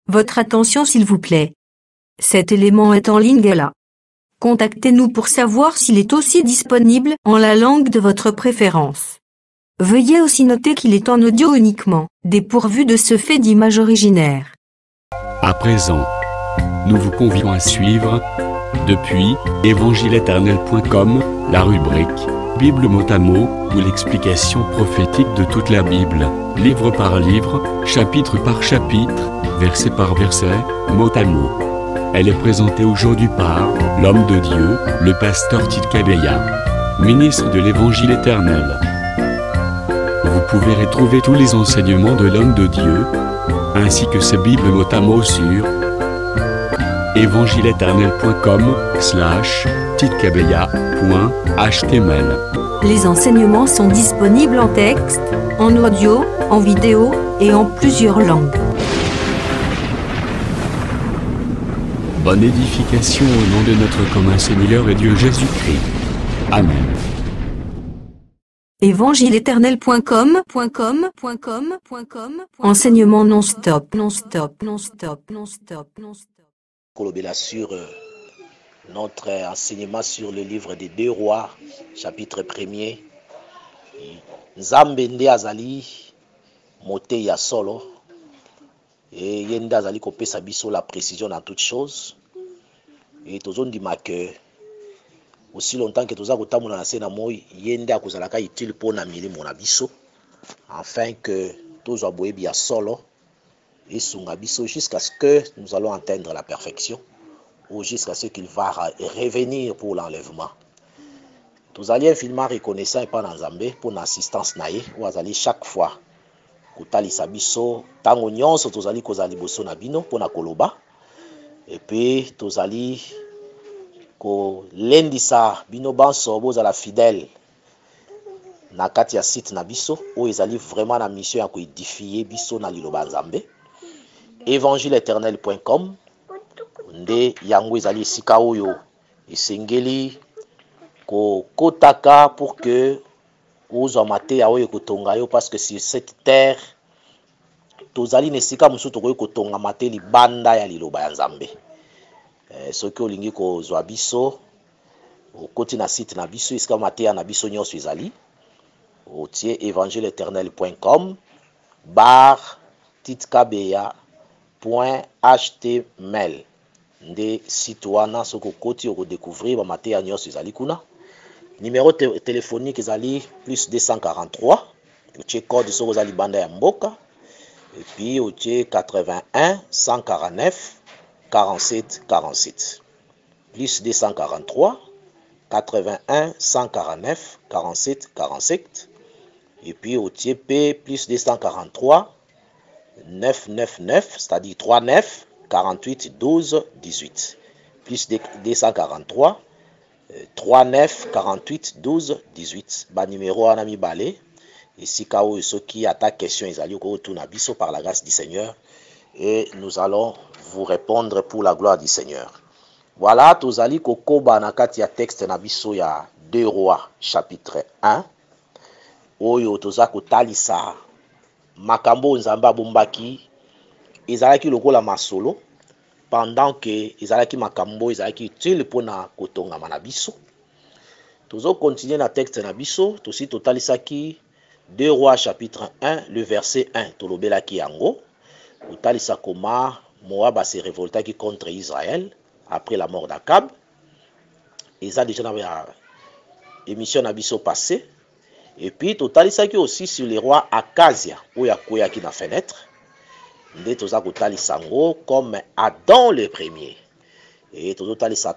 Votre attention s'il vous plaît. Cet élément est en ligne là. Contactez-nous pour savoir s'il est aussi disponible en la langue de votre préférence. Veuillez aussi noter qu'il est en audio uniquement, dépourvu de ce fait d'image originaire. À présent, nous vous convions à suivre, depuis évangile-éternel.com, la rubrique Bible mot à mot, ou l'explication prophétique de toute la Bible, livre par livre, chapitre par chapitre, verset par verset, mot à mot. Elle est présentée aujourd'hui par l'homme de Dieu, le pasteur Tidka Beya, ministre de l'Évangile éternel. Vous pouvez retrouver tous les enseignements de l'homme de Dieu, ainsi que ses Bibles mot à mot sur évangile-éternel.com/tidkabeya.html. Les enseignements sont disponibles en texte, en audio, en vidéo et en plusieurs langues. Bonne édification au nom de notre commun Seigneur et Dieu Jésus-Christ. Amen. évangile-éternel.com. Enseignement non-stop. Kolobela sur notre enseignement sur le livre des 2 rois, chapitre 1er. Nzambe nde azali mote ya solo et ye nde azali kopesa biso la précision dans toutes choses. Et tozondima que aussi longtemps que toza kotambola na se na moi ye nde akozalaka utile mpona milimo na biso, afin que tozwa boyebi ya solo esunga biso jusqu'à ce que nous allons atteindre la perfection, ou jusqu'à ce qu'il va revenir pour l'enlèvement. Tozali infiniment reconnaissant et pas dans Nzambe pour l'assistance naye ou azali chaque fois kotalisa biso tango nyonso tozali kozali boso na bino pona koloba, et puis tozali ko lendisa bino banso bozala fidèle na kati ya site na biso o ezali vraiment na mission ya koédifier biso na liloba Nzambe. évangile-éternel.com nde yango ezali esika oyo esengeli kokotaka pour que ozwa mateya oyo kotonga yo, parce que sur cette terre tozali na esika mosusu tokoki kotonga mate libanda ya liloba ya Nzambe. Soki olingi kozwa biso okoti na site na biso esika mateya na biso nyonso ezali, otie évangile-éternel.com /tidkabeya.html nde site wana soki okoti okodécouvrir bamateya nyonso ezali kuna. Numéro téléphonique ezali plus 243, otie code soki ozali banda ya mboka, et puis otie 81 149 47 47, plus 243 81 149 47 47, et puis otie P plus 243 999, c'est-à-dire 39 48 12 18, plus 243 39 48 12 18. Ba numéro wana mibale esika oyo soki ata question ezali okotuna biso par la grâce du Seigneur, et nous allons vous répondre pour la gloire du Seigneur. Voilà, tozali kokoba na kati ya texte na biso ya 2 rois chapitre 1 oyo toza kotalisa makambo Nzambe abombaki ezalaki lokola masolo, pendant que ezalaki makambo ezalaki utile mpona kotongama na biso. Tozo continuer na texte na biso, tosi totalisaki 2 rois chapitre 1 le verset 1, tolobelaki yango kotalisa koma Moab se révoltaki contre Israël après la mort d'Akab. Eza déjà dans la émission na biso passé. Et puis totalisaki aussi sur les rois Akazia oyo akweyaki na fenêtre, nde toza kotalisa ngo comme Adam le premier, et totalisa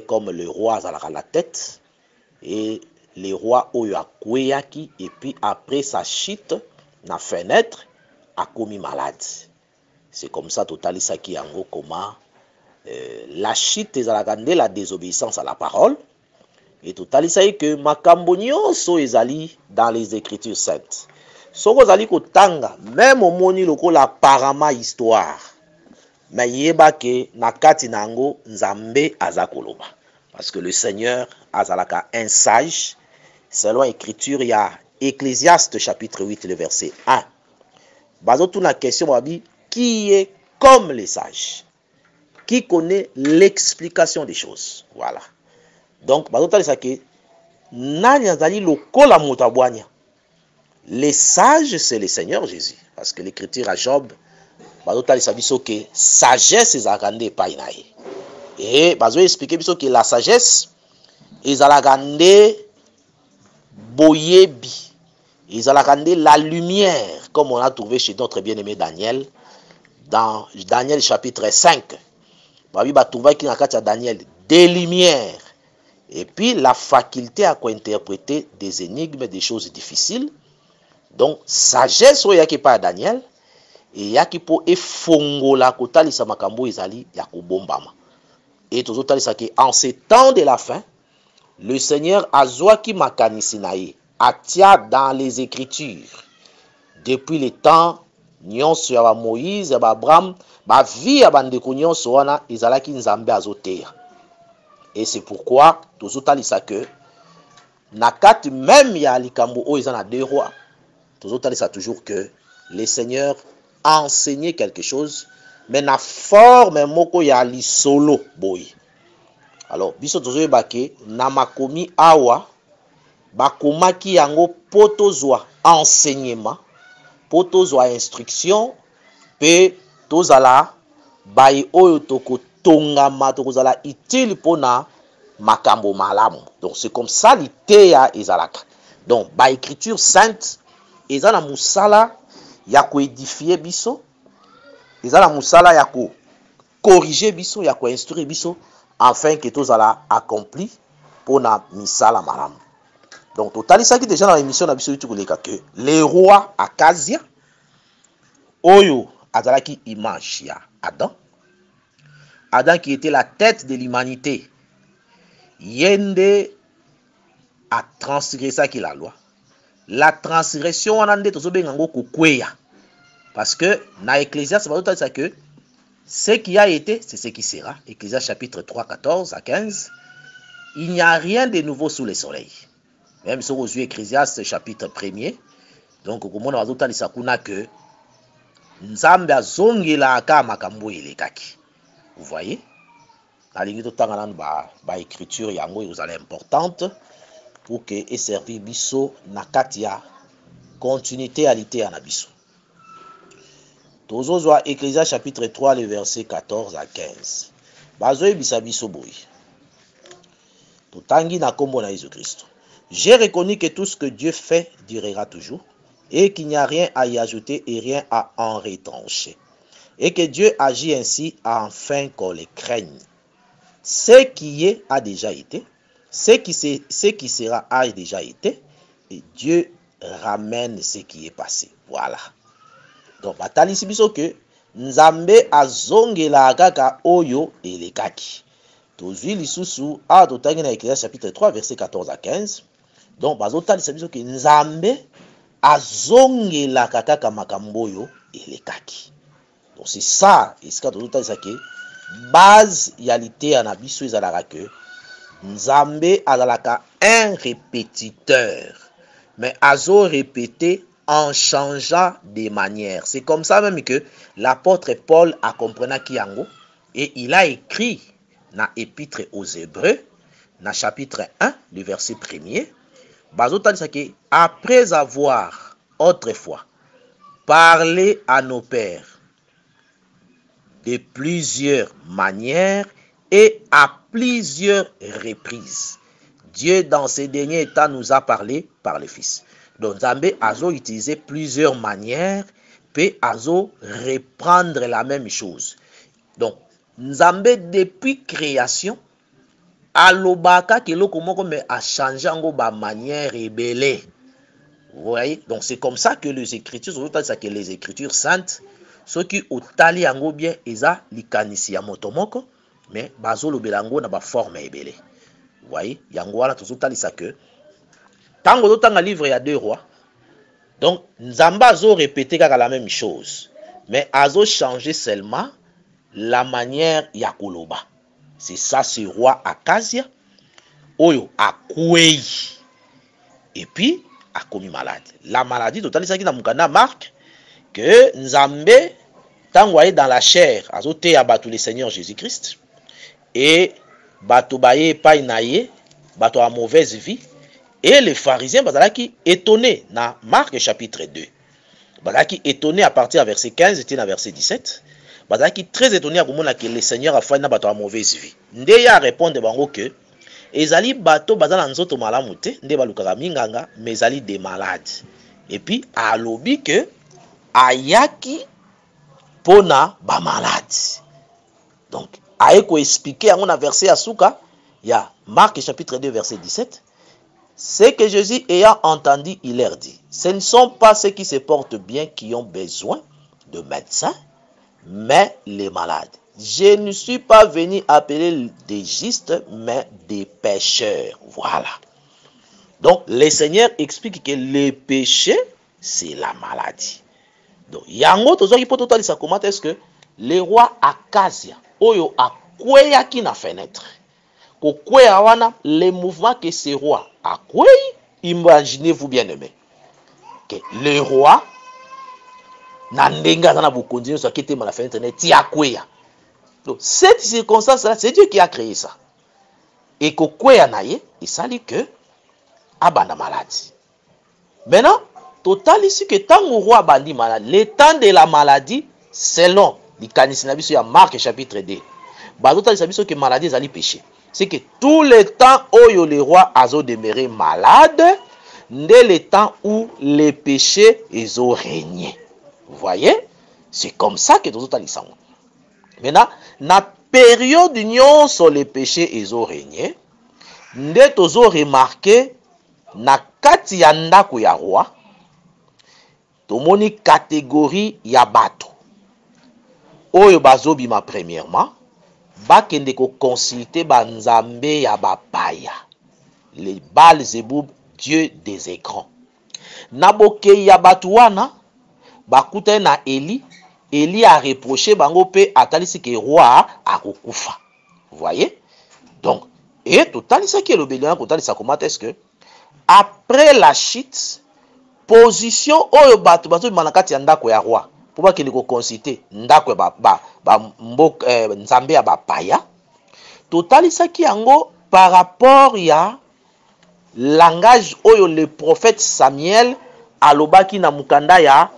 comme le roi azalaka la tête, et les rois oyo akweyaki, et puis après sa chute na fenêtre akomi malade. C'est comme ça totalisaki yango comment la chute ezalaka nde la désobéissance à la parole, et totalisaki que makambo nyonso ezali dans les écritures saintes. Soko zali kotanga même omoni lokola parama histoire, mais yeba ke na kati nango Nzambe azakoloba, parce que le Seigneur azalaka un sage selon écriture ya Ecclésiaste chapitre 8 le verset 1. Bazo tuna question babi qui est comme les sages, qui connaît l'explication des choses. Voilà. Donc, les sages, c'est le Seigneur Jésus. Parce que l'écriture à Job, que sagesse est agrandée par Inaï. Et bazo expliquer que la sagesse est agrandée boyebi. Ils agrandée la lumière, comme on a trouvé chez notre bien-aimé Daniel, dans Daniel chapitre 5. Babi ba trouver qui dans Daniel des lumières. Et puis la faculté à interpréter des énigmes, des choses difficiles. Donc sagesse o yaki pa Daniel et yaki po efongola kotalisa makambo ezali ya kobombama. Et tozotalisa que en ces temps de la fin, le Seigneur azwaki makanisi na ye atia dans les écritures depuis le temps nyonso ya Moïse ya Abraham ba vie ya bandeko nyonso wana ezalaki nzambe azoteya. Et c'est pourquoi tozotalisa que na kati même ya likambo o ezana deux rois, tozotalisa toujours que le Seigneur a enseigné quelque chose, mais na forme moko ya lisolo boy. Alors biso tozoyebake na makomi awa bakomaki yango potozwa enseignement, potozwa instruction, pe tozala bai oyo tokotongama tokozala utile pona makambo malamu. Donc c'est comme ça l'ité ya ezalaka. Donc ba écriture sainte ezana musala ya ko édifier biso, ezana musala ya ko corriger biso, ya ko instruire biso, afin que tozala accompli pona misala malamu. Donc totalisa ki déjà dans l'émission na biso tukoleka que le roi Akazia oyo azalaki image ya Adam, Adam qui était la tête de l'humanité, yende a transgressé qui la loi. La transgression on ande tozobenga ngo kokweya, parce que na Ecclésiaste va dire que ce qui a été c'est ce qui sera. Ecclésiaste chapitre 3 14 à 15. Il n'y a rien de nouveau sous le soleil. Même si vous avez Ecclésiaste chapitre 1er, donc comme on va dire kuna que nzambe azongela aka makambo elekaki. Vous voyez, la ligne de temps ba écriture yango vous allez importante pour que et servir biso na katia continuité alité à biso. Tozozwa Ecclésiaste chapitre 3 le verset 14 à 15. Bazoye bisa biso boy. Totangi na kombo na Jésus-Christ. J'ai reconnu que tout ce que Dieu fait durera toujours et qu'il n'y a rien à y ajouter et rien à en retrancher. Et que Dieu agit ainsi afin qu'on les craigne. Ce qui est a déjà été, ce qui sera a déjà été, et Dieu ramène ce qui est passé. Voilà. Donc, batalisi biso que Nzambe azongela kaka oyo elekaki. Tozwi lisusu a totangi na Ecclésiaste chapitre 3 verset 14 à 15. Donc, bazotalisa biso que Nzambe azongela kaka makambo oyo elekaki. Donc, c'est ça, et ce que tozotalisa que base yalité ya na biso ezalaka que Nzambe azalaka un répétiteur, mais azo répéter en changeant des manières. C'est comme ça même que l'apôtre Paul a compris Kiyango et il a écrit dans l'épître aux Hébreux, dans chapitre 1, le verset 1er, après avoir autrefois parlé à nos pères de plusieurs manières et à plusieurs reprises, Dieu dans ces derniers temps nous a parlé par le Fils. Donc Nzambe azo utiliser plusieurs manières, puis azo reprendre la même chose. Donc Nzambe depuis création alobaka keloko moko mais a changé ngo ba manière rebelle. Vous voyez? Donc c'est comme ça que les écritures, que les écritures saintes, ceux qui otali yango bien eza likanisi ya motomoko, mais bazo lobelango na ba forme rebelle. Vous voyez? Yango wana tozotali ça que tango totanga livre ya deux rois, donc Nzamba azo répété la même chose, mais azo changé seulement la manière ya koloba. C'est ça, ce roi Akazia, oyo akwei, et puis a commis malade. La maladie totale ça qui na mukanda marque que Nzambe tango aye dans la chair azote ya bato le Seigneur Jésus-Christ et bato baye epai na ye bato à mauvaise vie et les pharisiens bazalaki étonnés na Marc chapitre 2 bazalaki étonnés à partir du verset 15 et na verset 17 bazalaki très étonnés à komona que le Seigneur a fait na bato à mauvaise vie nde ya répondre bango que ezali bato bazala nzoto malamu te nde balukaka minganga mais ezali des malades et puis alobi que ayaki pona ba malade donc aye ko expliquer yango na verset ya suka ya Marc chapitre 2 verset 17. C'est que Jésus ayant entendu, il leur dit, ce ne sont pas ceux qui se portent bien qui ont besoin de médecins, mais les malades. Je ne suis pas venu appeler des justes, mais des pécheurs. Voilà. Donc, le Seigneur explique que le péché, c'est la maladie. Donc, yango tozoki poto talisa comment est-ce que le roi Akazia, oyo akweya ki na fenêtre. Kokweya wana, les mouvements que ce roi akweyi, imaginez-vous bien aimé, que le roi, na ndenga zana bukonzi so akete ma la fenêtre ti akweya. Donc, cette circonstance-là, c'est Dieu qui a créé ça. Et kokweya na ye, il sali que abanda maladie. Maintenant, total ici que tant le roi abandi malade, le temps de la maladie, selon l'Ikanis Nabiso ya Marc chapitre 2, bazotal sabiso que maladie ezali péché. C'est que tout le temps où le roi a demeuré malade, dès le temps où les péchés ont régné. Vous voyez? C'est comme ça que nous avons dit. Maintenant, na période où sur les péchés ont régné, nous avons remarqué na kati ya ndako ya roi, tomoni catégorie ya bato. Oyo bazobima premièrement, bakende ko consulter banzambe ya bapaya, les Baal-Zéboub, dieu des écrans. Naboke ya batu wana bakuta na Eli a reproché bango pe atalisi ke roi akokufa. Vous voyez? Donc, et totalisa ki lobelian ko talisa comment est-ce que après la chute, position oyo batu manakati ya ndako ya roi pour bakende ko consulter ndako nzambe ya bapaya, totalisaki yango par rapport ya langage oyo le prophète Samuel alobaki na mukanda ya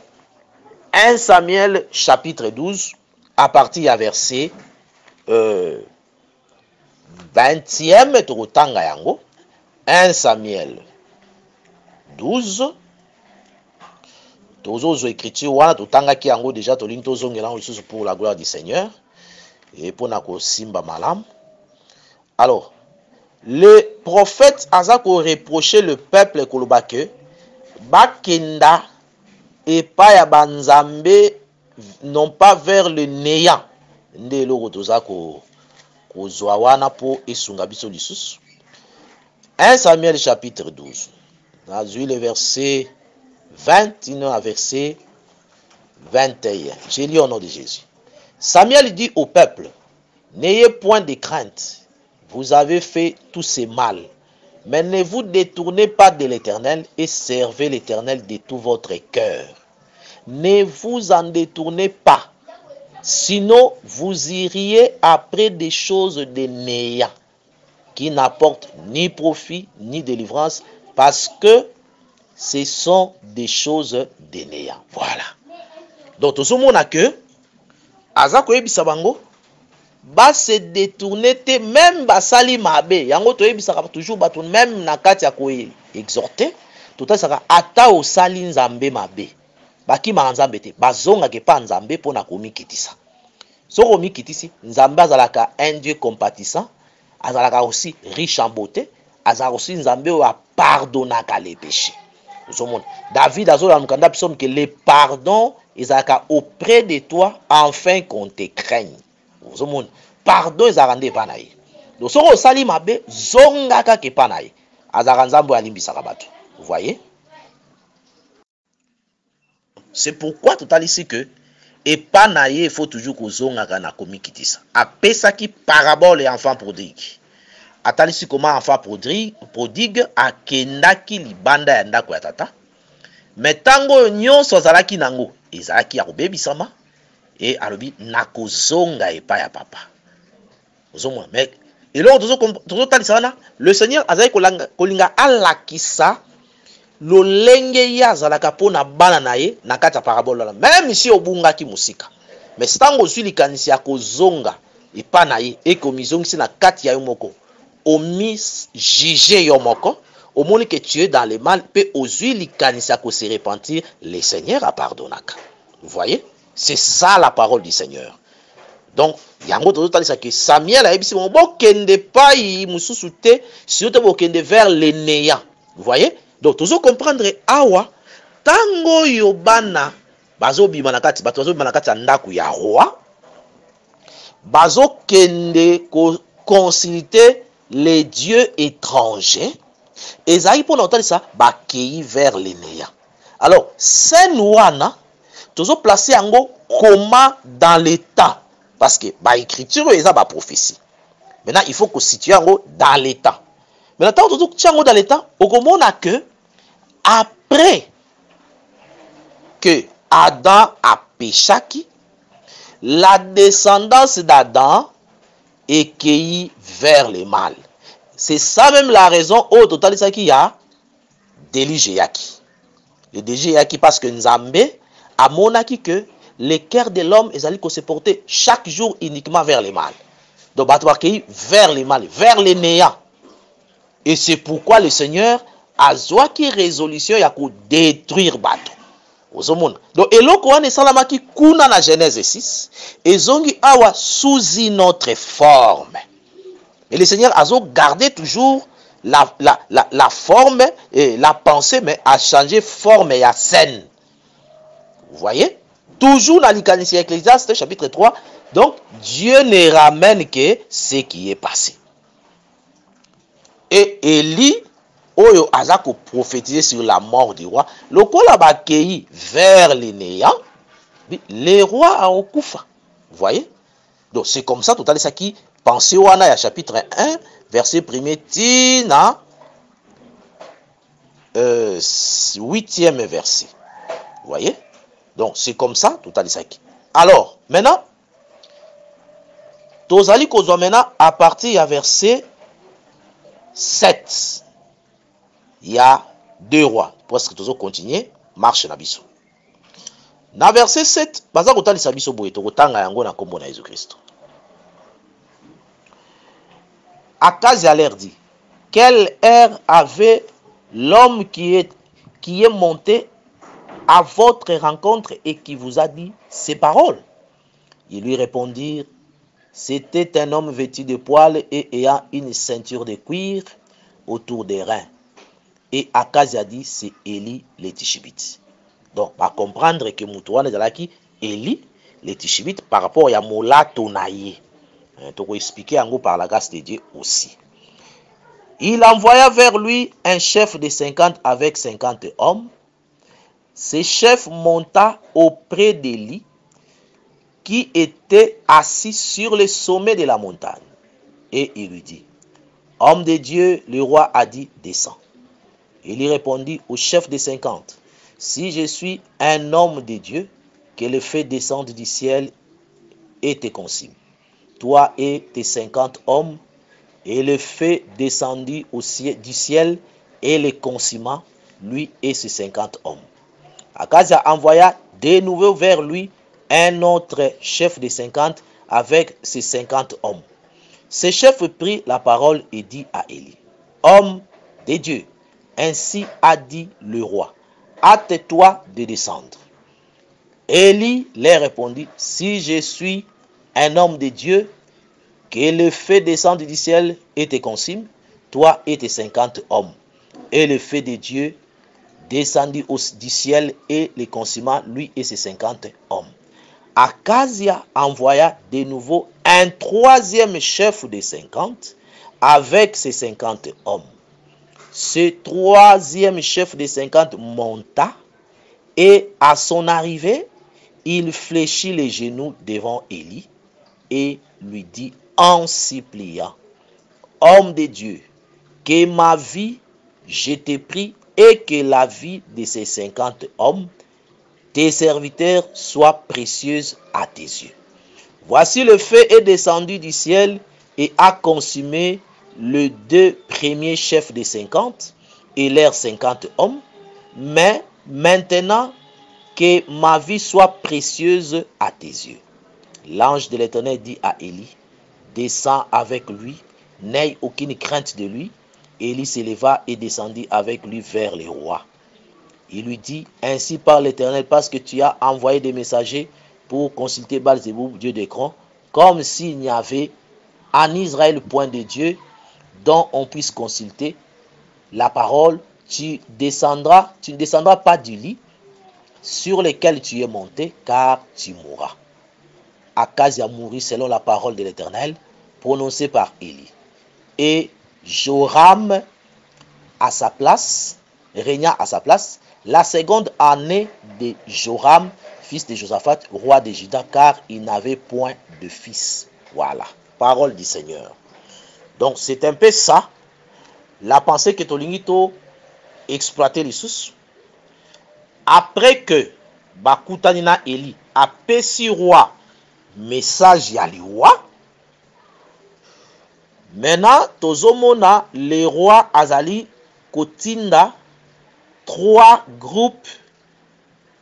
1 Samuel chapitre 12 à partir ya verset 20e tokotanga yango 1 Samuel 12 tozozo écriture wana totangaki yango déjà tolingi tozongela lisusu pour la gloire du Seigneur et pour na simba malam. Alors le prophète azako reproché le peuple kolobake bakenda et pas ya banzambe non pas vers le néant nde loko tozako kozwa wana pour esunga biso lisusu. 1 Samuel chapitre 12 nazui le verset 21 à verset 21. J'ai lu au nom de Jésus. Samuel dit au peuple, n'ayez point de crainte, vous avez fait tout ce mal, mais ne vous détournez pas de l'Éternel et servez l'Éternel de tout votre cœur. Ne vous en détournez pas, sinon vous iriez après des choses de néant, qui n'apportent ni profit ni délivrance, parce que ce sont des choses de néant. Voilà. Donc, tout ce monde a que, Azako ebisa bango, ba se détourner te, même ba sali mabe, yango to ebisa toujours baton, même na kati ya ko exhorter, tout ça sera ata o sali nzambe mabe. Baki ma nzambe te, bazonga ke pa nzambe po na komi kitisa. So komi kitisi, nzambe azalaka un Dieu compatissant, azalaka aussi riche en beauté, azalaka aussi nzambe wa pardonnaka les péchés. David a dit dans le psaume que le pardon est auprès de toi afin qu'on te craigne. Pardon est rendu panaï. Donc si on sali mabe zongaka ke panaï. Azaranzambo alimbisa kabatu. Vous voyez? C'est pourquoi tout à ici que et panaï il faut toujours que zongaka na komikitisa. Apesa ki parabole enfant prodigue. Atalisi comment enfant prodigue akendaki libanda ya ndako ya tata. Mais tango nyonso azalaki nango, ezalaki ya kobebisama, et alobi nakozonga epai ya papa. Ozomona mec. Et là le Seigneur azali kolinga alakisa lolenge ya zalaka pona bana na ye na kati ya parabole la. Même si obungaki musika. Mais stango zwi likanisi ya kozonga epai na ye ekomizongisi na kati ya yo moko. Omi juger yo moko. Au monde que tu es dans le mal, peut oser likanisa ko se repentir, le Seigneur a pardonné. Vous voyez? C'est ça la parole du Seigneur. Donc, yango to tali sa que Samuel a ebisi bon kende pa yi mususu te, si te bo kende vers le néant. Vous voyez? Donc, toujours comprendre awa tango yo bana bazo bima na kati, bazo bima na kati ndaku ya roi. Bazo kende ko consulter les dieux étrangers. Esaïe pour l'entendre ça, bakei vers les néants. Alors, c'est nouana, toujours placé en gros comment dans le temps. Parce que ba écriture et ça ba prophétie. Maintenant, il faut qu'on situe en gros dans le temps. Maintenant, toujours en dans le temps, au comment on a que après que Adam a péché, la descendance d'Adam est cueillie vers le mal. C'est ça même la raison au total ça qui y a délige yaki. Le délige yaki parce que Nzambe a monaki que le cœur de l'homme est allé se porter chaque jour uniquement vers le mal. Donc batouaki vers le mal, vers le néant. Et c'est pourquoi le Seigneur a zoaki résolution ya ko détruire bateau. Ozomona. Donc eloko wana salamaki kuna na Genèse 6 ezongi awa sous une autre forme. Et le Seigneur a gardé toujours la forme et la pensée, mais a changé forme et à scène. Vous voyez? Toujours dans l'Ecclésiaste Ecclésiaste chapitre 3. Donc, Dieu ne ramène que ce qui est passé. Et Élie, Oyo Azako prophétisé sur la mort du roi, le quoi l'a accueilli vers les néants, les rois a okufa. Vous voyez? Donc, c'est comme ça, tout à l'heure, ça qui. Pensez au Wana, chapitre 1, verset 1er, tina 8e verset. Vous voyez? Donc, c'est comme ça, tout à l'heure. Alors, maintenant, Tozali Kozwa maintenant, à partir du verset 7, il y a 2 rois. Parce que Tozo continue, marche na biso. Na verset 7, baza kotali sabiso boye, tokotanga yango na kombo na Jésus Christ. Akazia leur dit, quel air avait l'homme qui est monté à votre rencontre et qui vous a dit ces paroles? Ils lui répondirent, c'était un homme vêtu de poils et ayant une ceinture de cuir autour des reins. Et Akazia dit, c'est Élie le Tishibite. Donc, on va comprendre que Moutouane est Élie le Tishibite par rapport à Mola Tonaye. Tu peux expliquer en gros par la grâce de Dieu aussi. Il envoya vers lui un chef de 50 avec 50 hommes. Ce chef monta auprès d'Élie qui était assis sur le sommet de la montagne. Et il lui dit, homme de Dieu, le roi a dit, descends. Il répondit au chef de 50, si je suis un homme de Dieu, que le feu descende du ciel et te consume. Toi et tes 50 hommes, et le feu descendit du ciel et le consuma, lui et ses 50 hommes. Akazia envoya de nouveau vers lui un autre chef de 50 avec ses 50 hommes. Ce chef prit la parole et dit à Élie, homme de Dieu, ainsi a dit le roi, hâte-toi de descendre. Élie leur répondit, si je suis un homme de Dieu, que le feu descende du ciel et te consume, toi et tes 50 hommes. Et le feu de Dieu descendit du ciel et le consuma, lui et ses 50 hommes. Akazia envoya de nouveau un troisième chef de 50 avec ses 50 hommes. Ce troisième chef de 50 monta et à son arrivée, il fléchit les genoux devant Élie et lui dit en suppliant, homme de Dieu, que ma vie je t'ai pris et que la vie de ces 50 hommes tes serviteurs soient précieuses à tes yeux. Voici le feu est descendu du ciel et a consumé les 2 premiers chefs des 50 et leurs 50 hommes. Mais maintenant, que ma vie soit précieuse à tes yeux. L'ange de l'Éternel dit à Élie, descends avec lui, n'aie aucune crainte de lui. Élie s'éleva et descendit avec lui vers les rois. Il lui dit, ainsi parle l'Éternel, parce que tu as envoyé des messagers pour consulter Baal-Zéboub, dieu d'Écran, comme s'il n'y avait en Israël point de Dieu dont on puisse consulter la parole. Tu ne descendras pas du lit sur lequel tu es monté, car tu mourras. Akaz a mouru selon la parole de l'Éternel, prononcée par Élie. Et Joram régna à sa place, la seconde année de Joram, fils de Josaphat, roi de Juda, car il n'avait point de fils. Voilà, parole du Seigneur. Donc c'est un peu ça, la pensée que Tolingito exploité les sous. Après que Bakutanina Eli a péci roi message ya liwa, maintenant tozomona les rois azali kotinda 3 groupes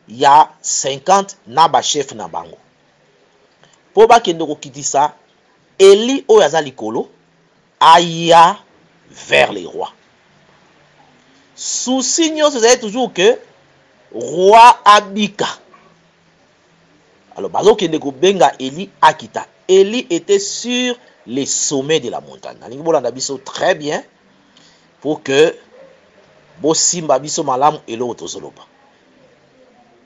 ya 50 na ba chef na bango. Po ba kende ko kitisa Eli oyo azali kolo aya vers les rois. Souci nyonso c'est toujours que roi abika. Alors bazo kende ko benga Eli akita. Eli était sur les sommets de la montagne. Nalingi bolanda biso très bien pour que bosimba biso malamu elo tozoloba.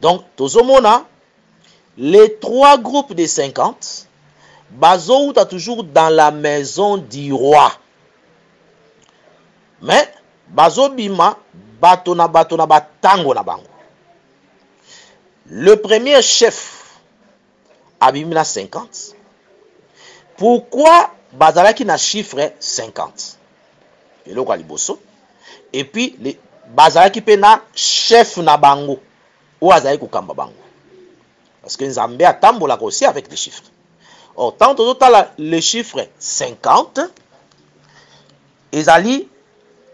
Donc tozomona les 3 groupes de 50 bazo uta toujours dans la maison du roi. Mais bazo bima bato na batango na bango. Le premier chef abimina 50. Pourquoi bazalaki na chiffre 50? Eloko liboso. Et puis les bazalaki pe na chef na bango ou azali kokamba bango. Parce que Nzambe atambola aussi avec des chiffres. Or tant total le chiffre 50 ezali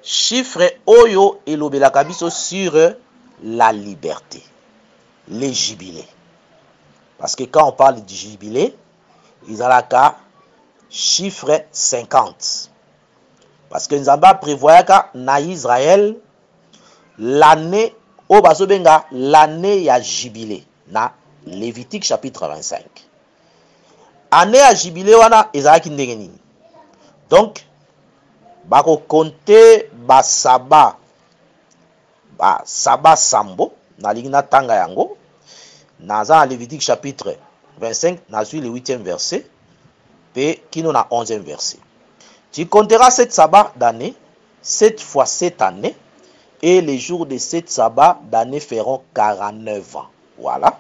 chiffre oyo elobelaka biso sur la liberté, les jubilés. Parce que quand on parle du jubilé, ezalaka chiffre 50. Parce que Nzamba prévoyait que na Israël l'année au bazobenga l'année ya jubilé na Lévitique chapitre 25. Année ya jubilé wana ezalaki ndenge nini? Donc bako compter ba saba sambo na lingina tanga yango na Lévitique chapitre 25 na le 8e verset et kino na 11e verset. Tu compteras 7 sabbats d'année, 7 fois 7 années, et les jours de 7 sabbats d'année feront 49 ans. Voilà.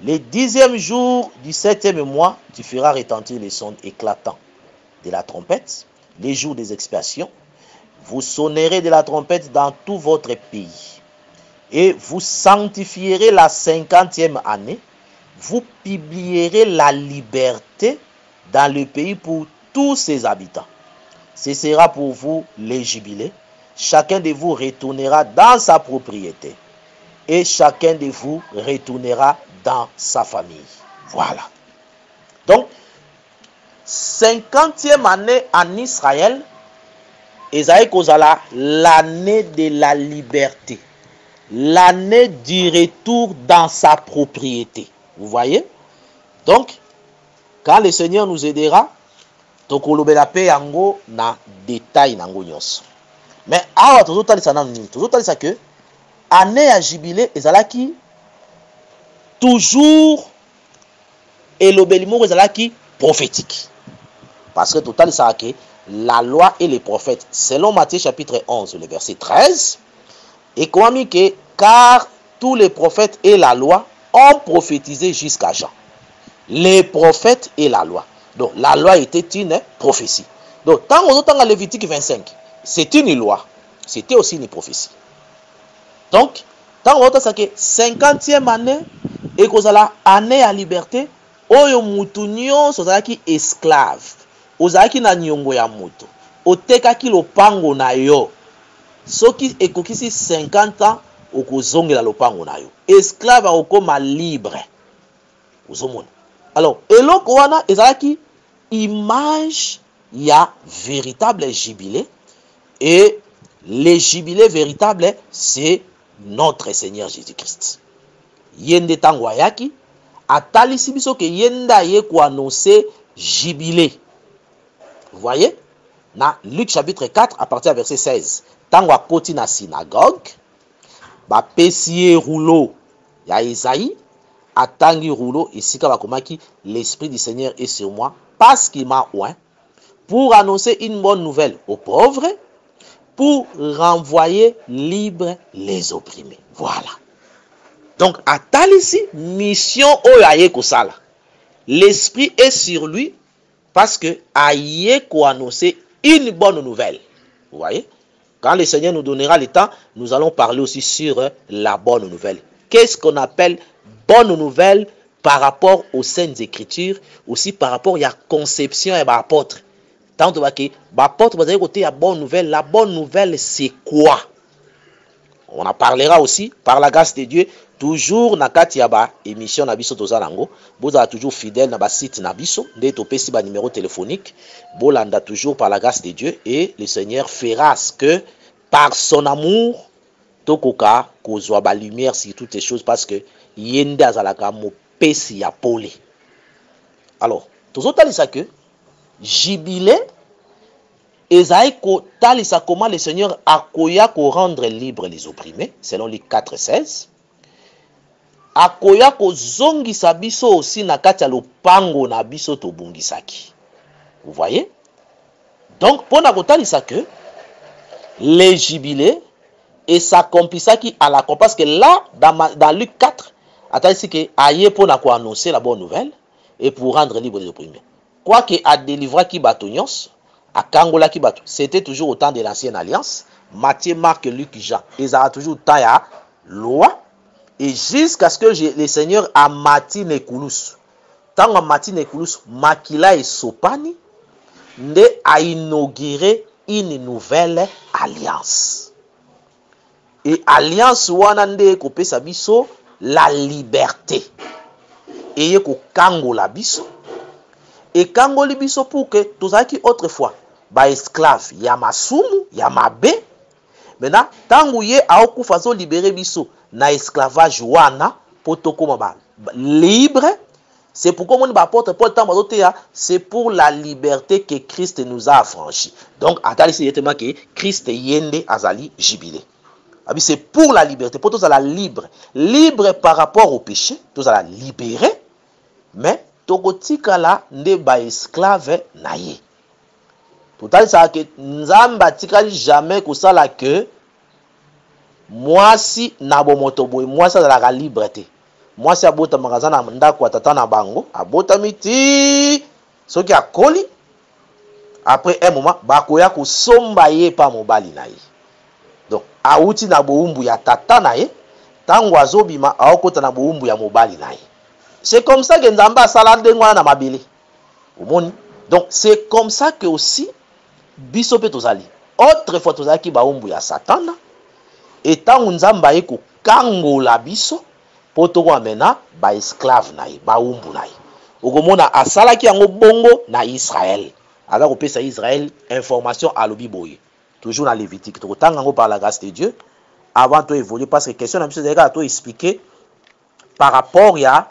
Les 10e jour du 7e mois, tu feras retentir les sons éclatants de la trompette. Les jours des expiations, vous sonnerez de la trompette dans tout votre pays. Et vous sanctifierez la 50e année. Vous publierez la liberté dans le pays pour tous ses habitants. Ce sera pour vous les jubilés. Chacun de vous retournera dans sa propriété. Et chacun de vous retournera dans sa famille. Voilà. Donc, 50e année en Israël, Esaïe Kozala, l'année de la liberté. L'année du retour dans sa propriété. Vous voyez? Donc, quand le Seigneur nous aidera, tokolobela pe yango na détail nango nyonso. Mais awa tozotalisa na nini? Tozotalisa que année ya jubilé ezalaki toujours elobeli moko ezalaki prophétique. Parce que totalisa que la loi et les prophètes, selon Matthieu chapitre 11, le verset 13, et comment dit que car tous les prophètes et la loi ont prophétisé jusqu'à Jean. Les prophètes et la loi. Donc la loi était une prophétie. Donc tant qu'on entend Lévitique 25, c'est une loi, c'était aussi une prophétie. Donc tant que ça que 50e année et que la année à liberté oyo mutu nyonso ozalaki esclave ozalaki na nyongo ya mutu otekaki lopango na yo soki ekokisi 50 ans okozongela lopango na yo esclave akokoma libre ozomona. Alors eloko wana ezalaki image ya véritable jubilé et le jubilé véritable c'est notre Seigneur Jésus-Christ. Yende tango ayaki atalisi biso ke yenda ye ko annoncer jubilé. Vous voyez? Na Luc chapitre 4 à partir du verset 16. Tango akoti na synagogue ba pesi rouleau ya Isaïe atangi rouleau esika bakomaki l'esprit du Seigneur est sur moi parce qu'il m'a oint pour annoncer une bonne nouvelle aux pauvres, pour renvoyer libres les opprimés. Voilà. Donc, à Talisi, mission oyaye kosala. L'esprit est sur lui parce que aye ko annoncer une bonne nouvelle. Vous voyez? Quand le Seigneur nous donnera le temps, nous allons parler aussi sur la bonne nouvelle. Qu'est-ce qu'on appelle bonne nouvelle par rapport aux Saintes Écritures, aussi par rapport à la conception et à l'apôtre. Tant que l'apôtre va dire côté la bonne nouvelle. La bonne nouvelle, c'est quoi? On en parlera aussi par la grâce de Dieu. Toujours na kati ya ba émission na biso tozalango, bozala toujours fidèle na ba site na biso, nde topesi ba numéro téléphonique, bolanda toujours par la grâce de Dieu et le Seigneur fera ce que par son amour tokoka kozwa ba lumière sur toutes les choses parce que yende azalaka mopesi ya pole. Alors, tozotalisa que jubilé ezai ko talisa comment le Seigneur akoya ko rendre libre les opprimés selon Luc 4:16. Akoya ko zongisa biso aussi na kati ya lopango na biso tobungisaki. Vous voyez? Donc pona kotalisa que les jubilés et s'accomplisaki à la parce que là dans Luc 4 atalisi que aye pona ko annoncer la bonne nouvelle et pour rendre libre les opprimés. Quoi que a délivré ki bato nyonso a kangola ki bato. C'était toujours au temps de l'ancienne alliance. Matthieu, Marc, Luc, Jean. Ils avaient toujours temps ya loi. Et jusqu'à ce que le Seigneur a mati nekulus. Tant a mati nekulus, makila et sopani, ne a inauguré une nouvelle alliance. Et alliance wanande ko pesa biso la liberté. Et ko kango la biso. Et kango li biso pour que tozaki autrefois ba esclave ya masumu ya mabe. Maintenant tango ye aokufa zo libérer biso na esclavage wana potokoma ba libre. C'est pourquoi mon apôtre Paul Tambazotea, c'est pour la liberté que Christ nous a affranchis. Donc atali c'est tellement que Christ yende azali jubilé. C'est pour la liberté, pour tous à la libre, libre par rapport au péché, tous à la libérer, mais tokotika la nde ba esclave naye. Total ça que nzamba tikali jamais ko sala que moi si na bomotoboy moi ça la liberté. Moi si abota magazana ndako atata na bango, abota miti soki akoli après un moment bakoya ko somba ye pa mobali naye. Donc auti na boumbu ya tata naye, tango azobima aokota na boumbu ya mobali naye. C'est comme ça que Nzamba salande ngwana na mabele. Omoni. Donc c'est comme ça que aussi biso pe tozali. Autrefois tozali ba umbu ya Satana. Et tant Nzamba eko kangola biso poto ko amena ba esclave naye, ba umbu naye. Okomona asalaki yango bongo na Israël. Ala ko pesa Israël information à lobi boye. Toujours dans Lévitique. To tanga ngo par la grâce de Dieu avant de évoluer parce que question na biso zeka to expliquer par rapport ya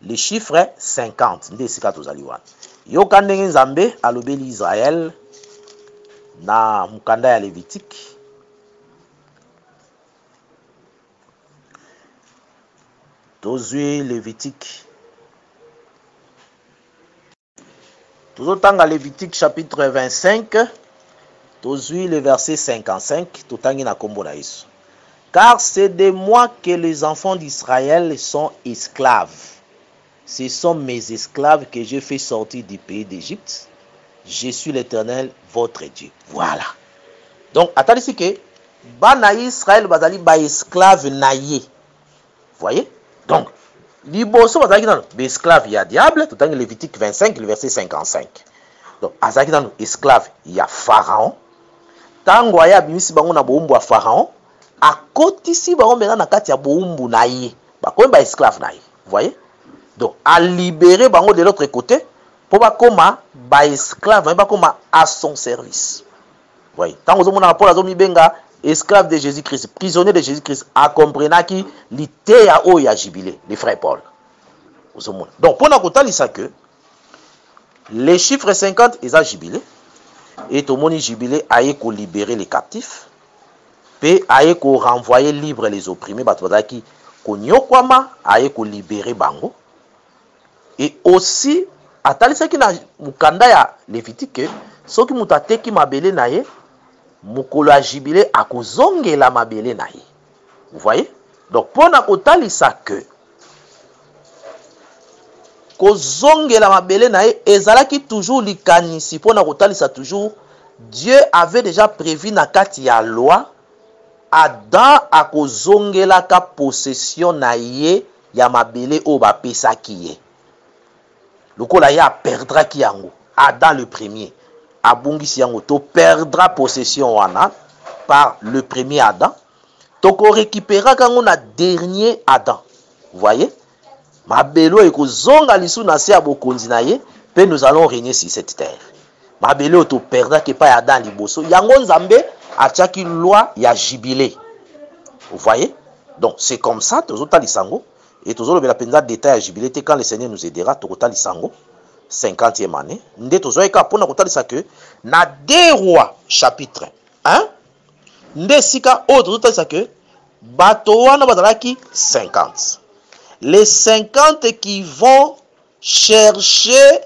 le chiffre 50. Nde sika tozali wana. Yoka ndenge Nzambe alobeli Israël na mukanda ya Lévitique. Tozui Lévitique. Tozotanga Lévitique chapitre 25. Tozui le verset 55. Totangi na kombo na Yesu. Car c'est de moi que les enfants d'Israël sont esclaves. Ce sont mes esclaves que j'ai fait sortir du pays d'Égypte. Je suis l'Éternel, votre Dieu. Voilà. Donc, attendez ici que Bana Israël bazali ba esclave naye. voyez? Donc, liboso bazalaki nano esclave ya diable, tout en Lévitique 25, le verset 55. Donc, azalaki nano esclave ya Pharaon. Tango aya bimisi bango na boumbu ya Pharaon, akotisi bango mena na kati ya boumbu na ye. Bakomi ba esclave na ye. Voyez? Donc, à libérer bango de l'autre côté, pour bakoma ba esclave, bakoma à son service. Voyez? Tango zomona Paul azomi benga esclave de Jésus-Christ, prisonnier de Jésus-Christ, a comprenaki l'ité ya o ya jubilé, les frères Paul. Donc, pour nous que les chiffres 50, ils ont jubilé. Et tout le monde jubilé a libérer les captifs. Puis a renvoyer libre les opprimés. Batwadaki konyokwama a libérer bango. Et aussi, atalisa ki na mukanda ya Lévitique, soki mutateki mabele na ye, mukolo a jubilé a kozongela mabele na ye. Vous voyez? Donc, pour nous que kozongela mabele na ye ezalaki toujours likanisi pona kotalisa toujours Dieu avait déjà prévu na kati ya loi Adam akozongela ka possession na ye ya mabele o ba pesaki ye lokola ya perdra ki yango Adam le premier abungisi yango to perdra possession wana par le premier Adam to ko récupérer kango na dernier Adam. Vous voyez? Mabelo ekozonga lisu na se ya bokonzi na ye pe nous allons régner sur cette terre. Mabelo to perdra ke pa ya Adam liboso yango Nzambe atiaki loi ya jubilé. Vous voyez? Donc c'est comme ça tozota lisango et tozolobela penza détail ya jubilé te quand le Seigneur nous aidera tokota lisango 50e année nde tozoyeka pona kotalisa que na 2 Rois chapitre 1 nde sika o tozotalisa que bato wana bazalaki 50. Les 50 qui vont chercher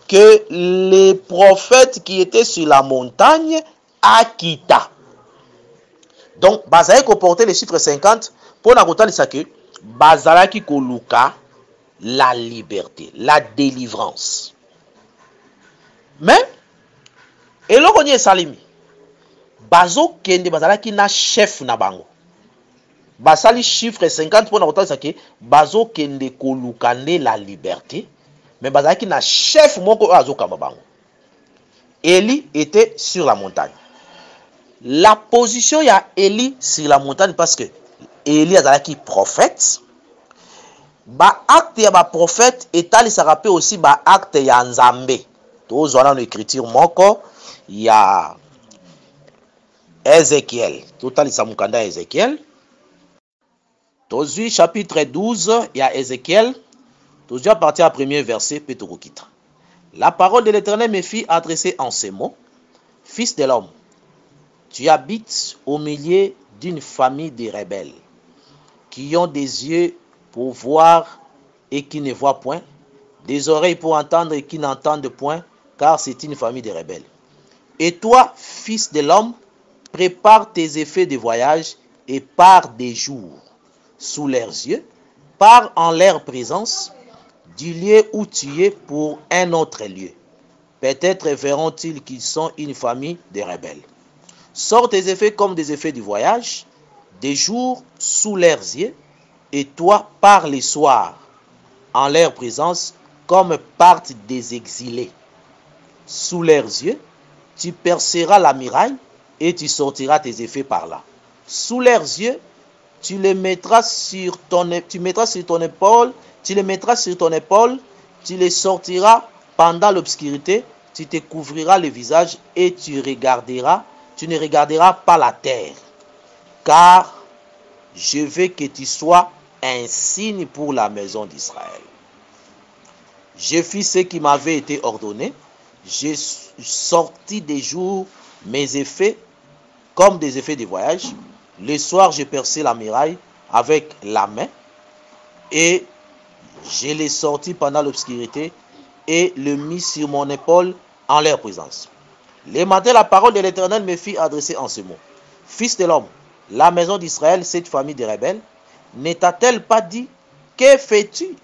que les prophètes qui étaient sur la montagne Akita. Donc, bazalaki ko porter les chiffres 50 pour na kotalisa que bazalaki ko luka la liberté, la délivrance. Mais eloko ni esalimi bazo kende bazalaki na chef na bango. Basali chiffre 50 pour na kotalisa que bazo kende ko lukande la liberté. Mais bazalaki na chef moko azokamba bango. Élie était sur la montagne. La position ya Élie sur la montagne parce que Élie azalaki prophète. Ba acte ya ba prophète etali sa rappel aussi ba acte ya Nzambe. Tozwana na écriture moko ya Ézéchiel. Totali sa mukanda ya Ézéchiel. Tozui chapitre 12 ya Ézéchiel. Tozui à partir du premier verset Petorokita. La parole de l'Éternel me fit adresser en ces mots. Fils de l'homme, tu habites au milieu d'une famille de rebelles qui ont des yeux pour voir et qui ne voient point, des oreilles pour entendre et qui n'entendent point, car c'est une famille de rebelles. Et toi, fils de l'homme, prépare tes effets de voyage et pars des jours sous leurs yeux, pars en leur présence du lieu où tu es pour un autre lieu. Peut-être verront-ils qu'ils sont une famille de rebelles. Sors tes effets comme des effets du voyage, des jours sous leurs yeux, et toi pars les soirs en leur présence comme partent des exilés. Sous leurs yeux, tu perceras la muraille et tu sortiras tes effets par là. Sous leurs yeux, tu les mettras sur ton épaule, tu les sortiras pendant l'obscurité, tu te couvriras le visage et tu ne regarderas pas la terre. Car je veux que tu sois un signe pour la maison d'Israël. Je fis ce qui m'avait été ordonné. J'ai sorti des jours mes effets comme des effets de voyage. Le soir, j'ai percé la muraille avec la main et je l'ai sorti pendant l'obscurité et le mis sur mon épaule en leur présence. Le matin, la parole de l'Éternel me fit adresser en ce mot. Fils de l'homme, la maison d'Israël, cette famille de rebelles, ne t'a-t-elle pas dit, que fais-tu?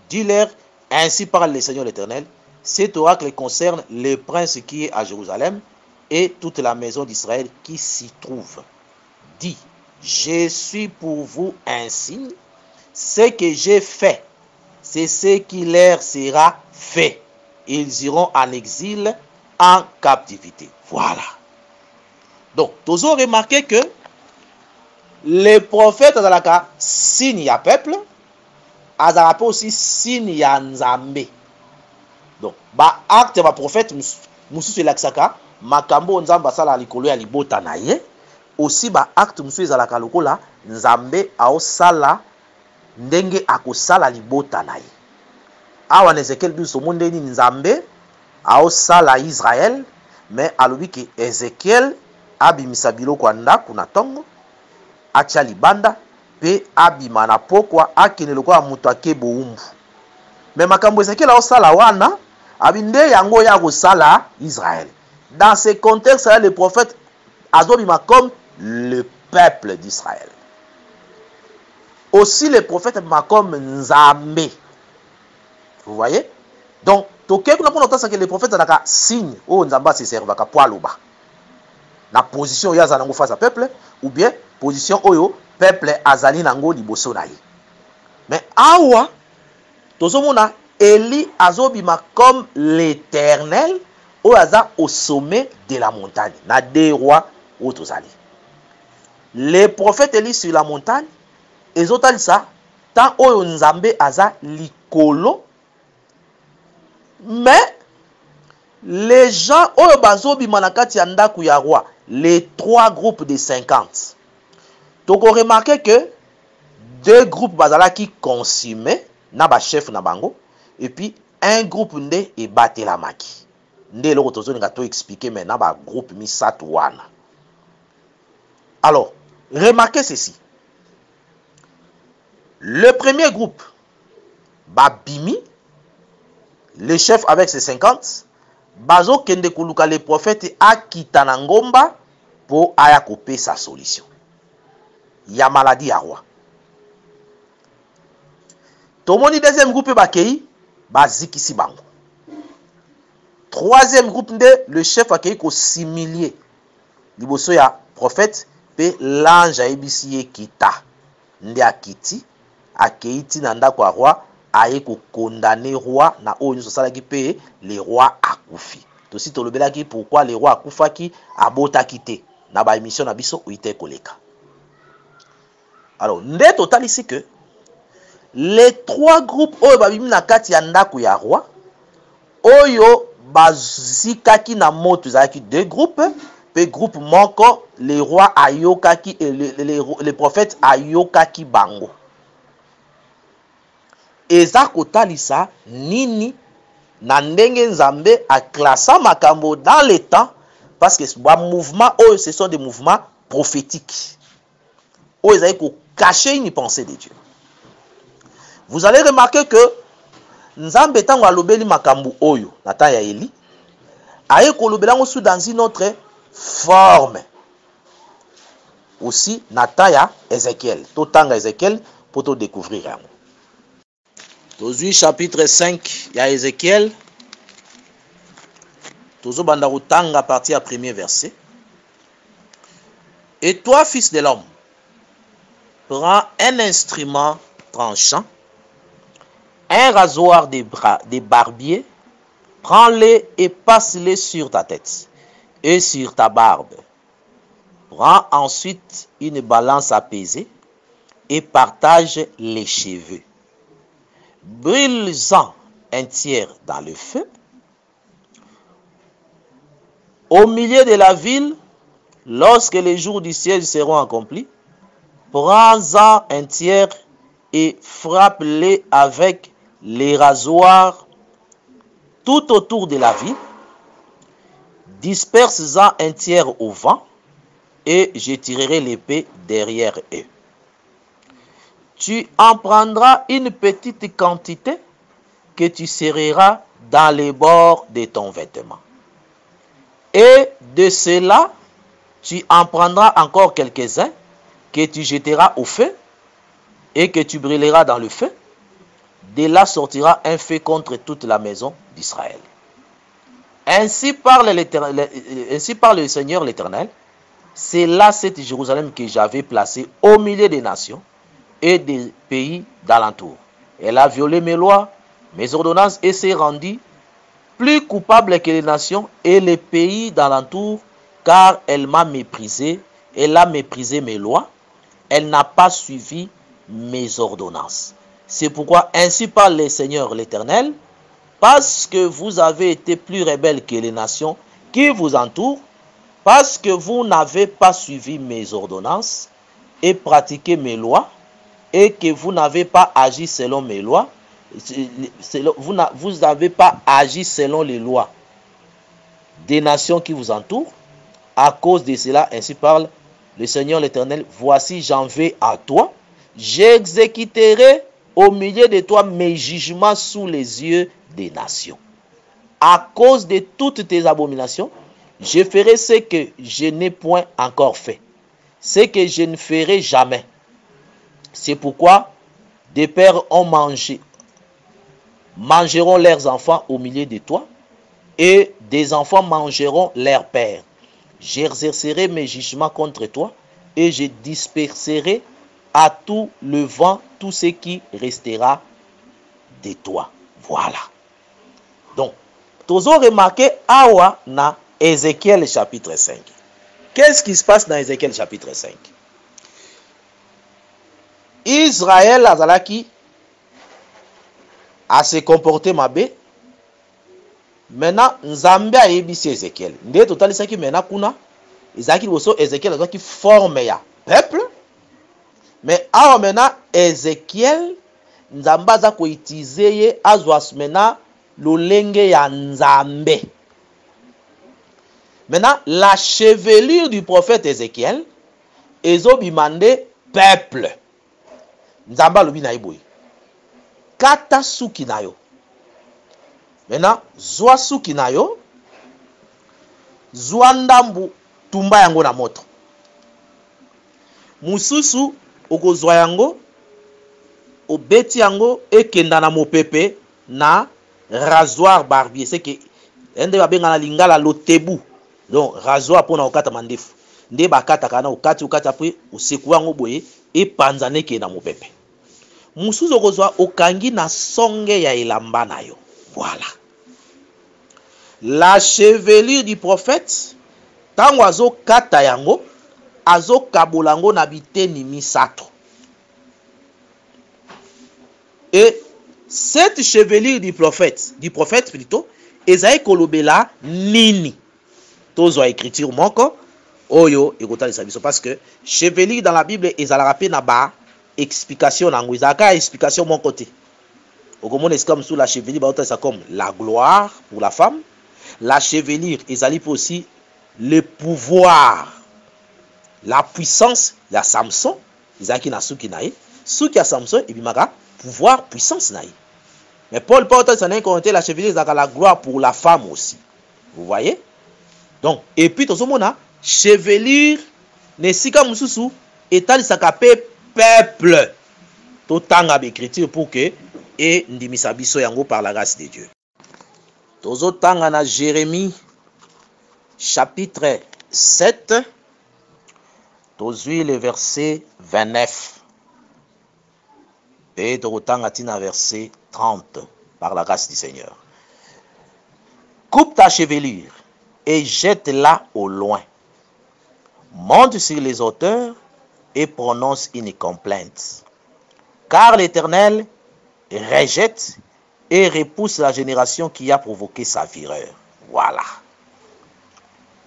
Dis-leur, ainsi parle le Seigneur l'Éternel, cet oracle concerne le prince qui est à Jérusalem et toute la maison d'Israël qui s'y trouve. Dis, je suis pour vous un signe, ce que j'ai fait, c'est ce qui leur sera fait. Ils iront en exil, en captivité. Voilà. Donc, tous ont remarqué que les prophètes azalaka signe ya peuple, azalaka aussi signe ya nzambe. Donc, ba acte ba prophète mususu elakisaka makambo nzambe asala likolo ya libota na ye, aussi ba acte mususu ezalaka lokola nzambe aosala ndenge akosala libota na ye. Awa na Ezekiel biso mondeni nzambe aosala Israël, mais alobi ke Ezekiel abimisa biloko ya ndako na tongo, atia libanda pe abima na pokwa akende lokola moto ake boumbu. Mais makambo Ezekiel aosala wana abinde yango ya kosala Israël. Dans ce contexte-là, le prophète azobima comme le peuple d'Israël. Aussi le prophète abima comme nzambe. Vous voyez? Donc, toke kuna pona otasa que le prophète anaka signe o nzamba se servaka po aloba. Na position ya zanango face à peuple ou bien position oyo peuple azali nango liboso na ye. Mais awa tozomona Eli azobima comme l'Éternel au hasard au sommet de la montagne. Na des rois ou tozali. Les prophètes Eli sur la montagne, ezotali ça tant oyo nzambe aza likolo. Mais les gens oyo bazobima na kati ya ndaku ya roi, les trois groupes de 50. Donc on remarque que deux groupes bazalaki consumés na ba chef na bango et puis un groupe nde ebatelamaki. Nde loko tozoninga to expliquer maintenant ba groupe misato wana. Alors, remarquez ceci. Le premier groupe babimi, le chef avec ses 50, bazo kende kuluka le prophète akita na ngomba po aya kope sa solution. Ya maladie ya roi. Tomoni deuxième groupe bakei bazikisi bango. Troisième groupe nde le chef akei ko similier liboso ya prophète pe l'ange aibisi kita. Nde akiti akeiti na ndako ya roi aye ko condamner roi na oyo nyonso salaki pe le roi akufi. Tosi tolobelaki pourquoi le roi akufaki abotaki te na ba émission na biso uite koleka. Alors, nde total ici que les trois groupes oyo babimi na kati ya ndako ya roi oyo bazikaki na moto ezalaki deux groupes pe groupe moko le roi ayokaki et le prophète ayokaki bango. Eza kotalisa nini na ndenge nzambe a classé makambo dans le temps parce que ba mouvement oyo ce sont des mouvements prophétiques. Oyo ezali ko cacher une pensée de Dieu. Vous allez remarquer que nzambe tango alobeli makambo oyo na temps ya Eli aye kolobela ngo sous dans une autre forme. Aussi na temps ya Ézéchiel. Totanga Ézéchiel pour te découvrir yango. Tozui chapitre 5 ya Ézéchiel. Tozo banda kotanga à partir du premier verset. Et toi, fils de l'homme, prends un instrument tranchant, un rasoir des barbiers, prends-les et passe-les sur ta tête et sur ta barbe. Prends ensuite une balance à peser et partage les cheveux. Brûle-en un tiers dans le feu. Au milieu de la ville, lorsque les jours du siège seront accomplis, prends-en un tiers et frappe-les avec les rasoirs tout autour de la ville. Disperse-en un tiers au vent et je tirerai l'épée derrière eux. Tu en prendras une petite quantité que tu serreras dans les bords de ton vêtement. Et de cela, tu en prendras encore quelques-uns que tu jetteras au feu et que tu brûleras dans le feu. De là sortira un feu contre toute la maison d'Israël. Ainsi parle le Seigneur l'Éternel. C'est là cette Jérusalem que j'avais placée au milieu des nations. et des pays d'alentour. Elle a violé mes lois, mes ordonnances et s'est rendue plus coupable que les nations et les pays d'alentour, car elle m'a méprisé, elle a méprisé mes lois, elle n'a pas suivi mes ordonnances. C'est pourquoi ainsi parle le Seigneur l'Éternel, parce que vous avez été plus rebelles que les nations qui vous entourent, parce que vous n'avez pas suivi mes ordonnances et pratiqué mes lois, et que vous n'avez pas agi selon mes lois, vous n'avez pas agi selon les lois des nations qui vous entourent. À cause de cela, ainsi parle le Seigneur l'Éternel, voici j'en vais à toi, j'exécuterai au milieu de toi mes jugements sous les yeux des nations. À cause de toutes tes abominations, je ferai ce que je n'ai point encore fait, ce que je ne ferai jamais. C'est pourquoi des pères mangeront leurs enfants au milieu de toi, et des enfants mangeront leurs pères. J'exercerai mes jugements contre toi, et je disperserai à tout le vent tout ce qui restera de toi. Voilà. Donc, tous ont remarqué awa na Ézéchiel chapitre 5. Qu'est-ce qui se passe dans Ézéchiel chapitre 5? Israël azalaki a se comporté mabe. Maintenant, Nzambe a yebisi Ézéchiel. Nde totali saki mena kuna. Ezaki boso Ézéchiel azaki forme ya peuple. Mais awa maintenant Ézéchiel Nzambe aza ko utiliser ye azwa mena lolenge ya Nzambe. Maintenant, la chevelure du prophète Ézéchiel ezobimande peuple. Nzambe alobi na iboyi. Kata suki na yo. Maintenant, zwa suki na yo. Zwa ndambu tumba yango na moto. Mususu okozwa yango obeti yango ekenda na mopepe na rasoir barbier. C'est que ende babenga na lingala lotebu. Donc rasoir pona okata mandefu. Nde bakata kana okati apre oseku yango boye epanzane ke na mopepe. Mususu okozwa okangi na songe ya elamba na yo. Voilà. La chevelure du prophète, tango azo kata yango, azo kabolango na biteni misato. Et cette chevelure du prophète plutôt, ezai kolobela nini. Tozo écriture moko, oyo ekotali sabiso, parce que chevelure dans la Bible ezala pe na ba explication nango, ezaka explication mon côté. Okomona c'est comme sous la chevelure ba ça comme la gloire pour la femme. La chevelure ezali aussi le pouvoir, la puissance ya Samson, ezaki na suki nae, suki ya Samson ebimaka pouvoir, puissance nae. Mais Paul ça n'a compté la chevelure ezaka la gloire pour la femme aussi. Vous voyez? Donc et puis tozomona chevelure nesika mususu etalisaka pe peuple. Totanga l'écriture pour que et ndimisa biso yango par la grâce de Dieu. Tozotanga na Jérémie chapitre 7, tozui le verset 29. Et tozotanga tina verset 30 par la grâce du Seigneur. Coupe ta chevelure et jette-la au loin. Monte sur les hauteurs et prononce une complainte. Car l'Éternel rejette et repousse la génération qui a provoqué sa fureur. Voilà.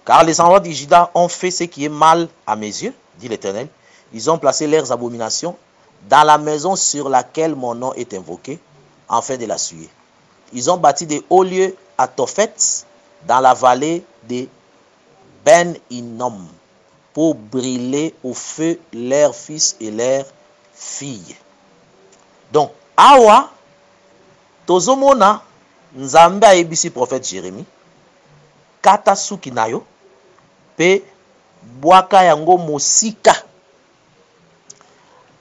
Car les enfants de Juda ont fait ce qui est mal à mes yeux, dit l'Éternel. Ils ont placé leurs abominations dans la maison sur laquelle mon nom est invoqué, afin de la suer. Ils ont bâti des hauts lieux à Tophet, dans la vallée de Ben-Hinnom, pour brûler au feu leurs fils et leurs filles. Donc, awa, tozomona, Nzambe ayebisi prophète Jérémie, kata suki na yo, pe bwaka yango mosika.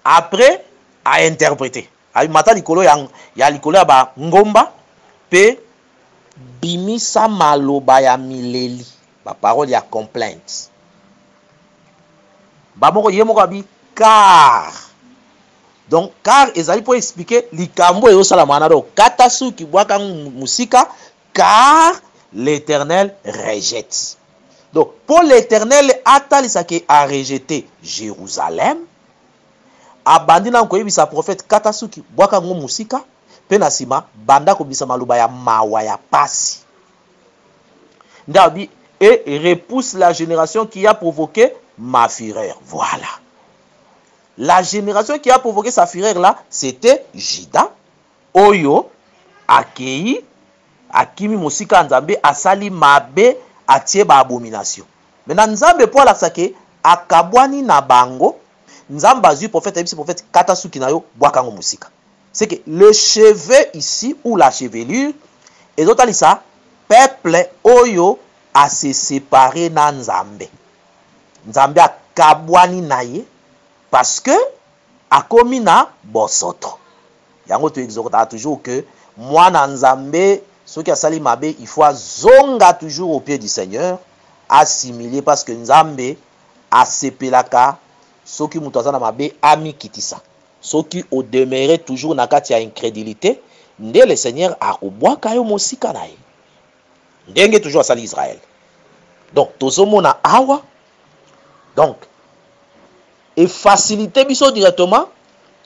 Après, a interprété. Mata likolo ya likolo ya ba ngomba, pe bimisa maloba ya mileli, ba parole ya complainte. Ba moko yemoko abi car Donc car ezali pour expliquer likambo et osala manado kata suki bwaka musika car l'Éternel rejette. Donc pour l'Éternel atalisaki a rejeté Jérusalem, abandi na koyebisa prophète kata suki bwaka ngo musika pe na sima banda kobisa maluba ya mawa ya pasi. Ndabi et repousse la génération qui a provoqué ma fureur. Voilà. La génération qui a provoqué sa fureur là, c'était Juda, Oyo, Akei, Akimi Mosika Nzambe, Asali Mabe, Atie ba abomination. Maintenant Nzambe pour la sake, Akabwani na bango, Nzambe azu prophète Katasuki na yo, Bwakango Mosika. C'est que le cheveu ici, ou la chevelure, et d'autres ça, peuple Oyo a se séparé na Nzambe. Nzambe a kabwani na ye, parce que a commis na bosoto. Yango tu exhorta toujours que moi na Nzambe, ceux qui a sali mabe, il faut zonga toujours au pied du Seigneur, assimiler parce que Nzambe a sepelaka, ceux qui mutazana mabe ami kitisa. Ceux qui au demeurer toujours na kati ya incrédulité, nde le Seigneur a obwaka yo mosika na ye. Ndenge toujours à sali Israël. Donc tozomona awa. Donc et faciliter biso directement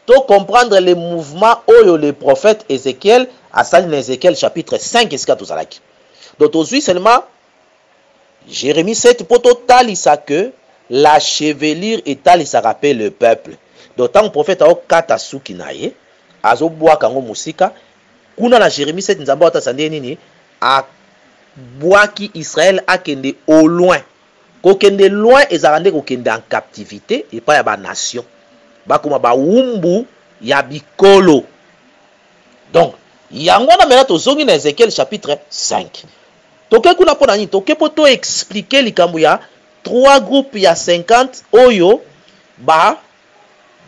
to comprendre les mouvements oyo le prophète Ézéchiel a sali dans Ézéchiel chapitre 5 esika tozalaki. Donc aujourd'hui seulement Jérémie 7 pour totalisa que la chevelure etalisa rappelle le peuple. D'autant le prophète a kata suki na ye azo bwaka ngo musika kuna na Jérémie 7 nzambe atasande nini a bwaki Israël akende au loin. Kokende loin ezarande kokende en captivité et pas ya ba nation. Ba kuma ba umbu ya bikolo. Donc yango na mena tozongi na Ézéchiel chapitre 5. Toke kuna pona ni toke poto expliquer likambo ya 3 groupes ya 50 oyo ba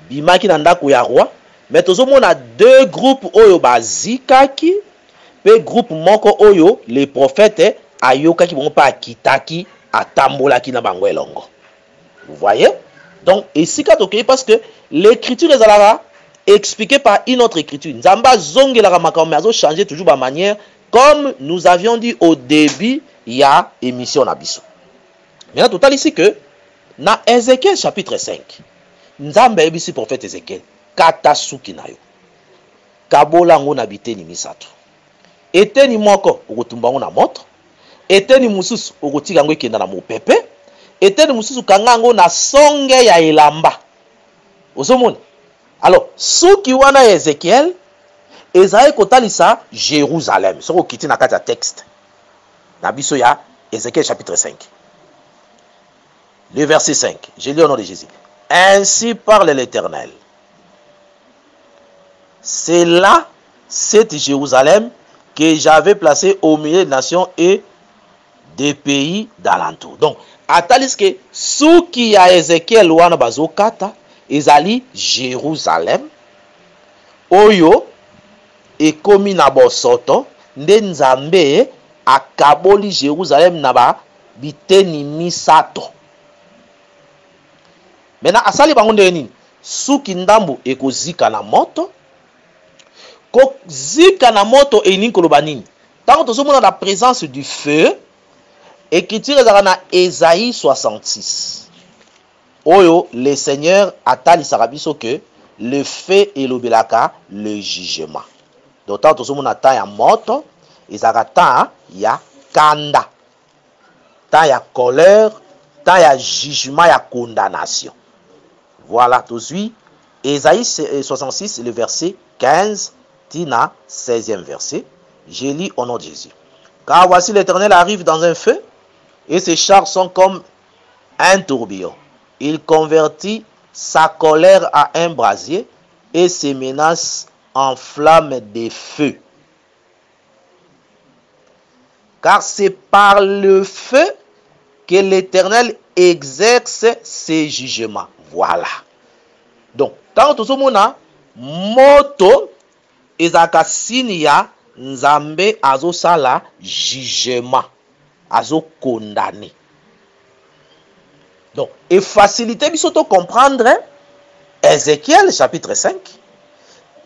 bimaki na ndako ya roi, mais tozomona 2 groupes oyo ba zikaki pe groupe moko oyo les prophètes ayokaki bongo pa kitaki atambolaki na bango elongo. Vous voyez? Donc ici quand ok parce que l'écriture est là expliquée par une autre écriture. Nzamba zongelaka makambo azo changer toujours ba manière comme nous avions dit au début il y a émission na biso. Maintenant total ici que na Ézéchiel chapitre 5 Nzamba ebisi prophète Ézéchiel kata suki na yo kabola ngo na biteni misato eteni moko okotumba ngo na moto eteni mususu okotika ngo ekenda na mopepe eteni mususu kanga ngo na songe ya elamba ozomona. Alors suki wana Ézéchiel ezali kotalisa Jérusalem soko kiti na kati ya texte na biso ya Ézéchiel chapitre 5 le verset 5. Je lis au nom de Jésus. Ainsi parle l'Éternel. C'est là cette Jérusalem que j'avais placée au milieu des nations et des pays d'alentour. Donc, atalis que ce qui a Ézéchiel wana bazokata ezali Jérusalem oyo ekomi na bosoto nde Nzambe akaboli Jérusalem na ba biteni misato. Maintenant asali bango nde nini suki ndambu ekozika na moto ko zika na moto eningi koloba nini tango tozomona la présence du feu. Écriture ezala na Ésaïe 66 oyo le Seigneur atalisaka biso que le feu elobelaka le jugement. D'autant tozomona ta ya moto ezalaka ta ya kanda, ta ya colère, ta ya jugement, ya condamnation. Voilà, tout de suite, Ésaïe 66, le verset 15, tina 16e verset. Je lis au nom de Jésus. Car voici l'Éternel arrive dans un feu, et ses chars sont comme un tourbillon. Il convertit sa colère à un brasier, et ses menaces en flammes de feu. Car c'est par le feu que l'Éternel exerce ses jugements. Voilà. Donc, tant que nous avons moto ezaka sini ya Nzambe azo sala jugement, azo condamné. Donc, et faciliter biso to comprendre Ézéchiel chapitre 5.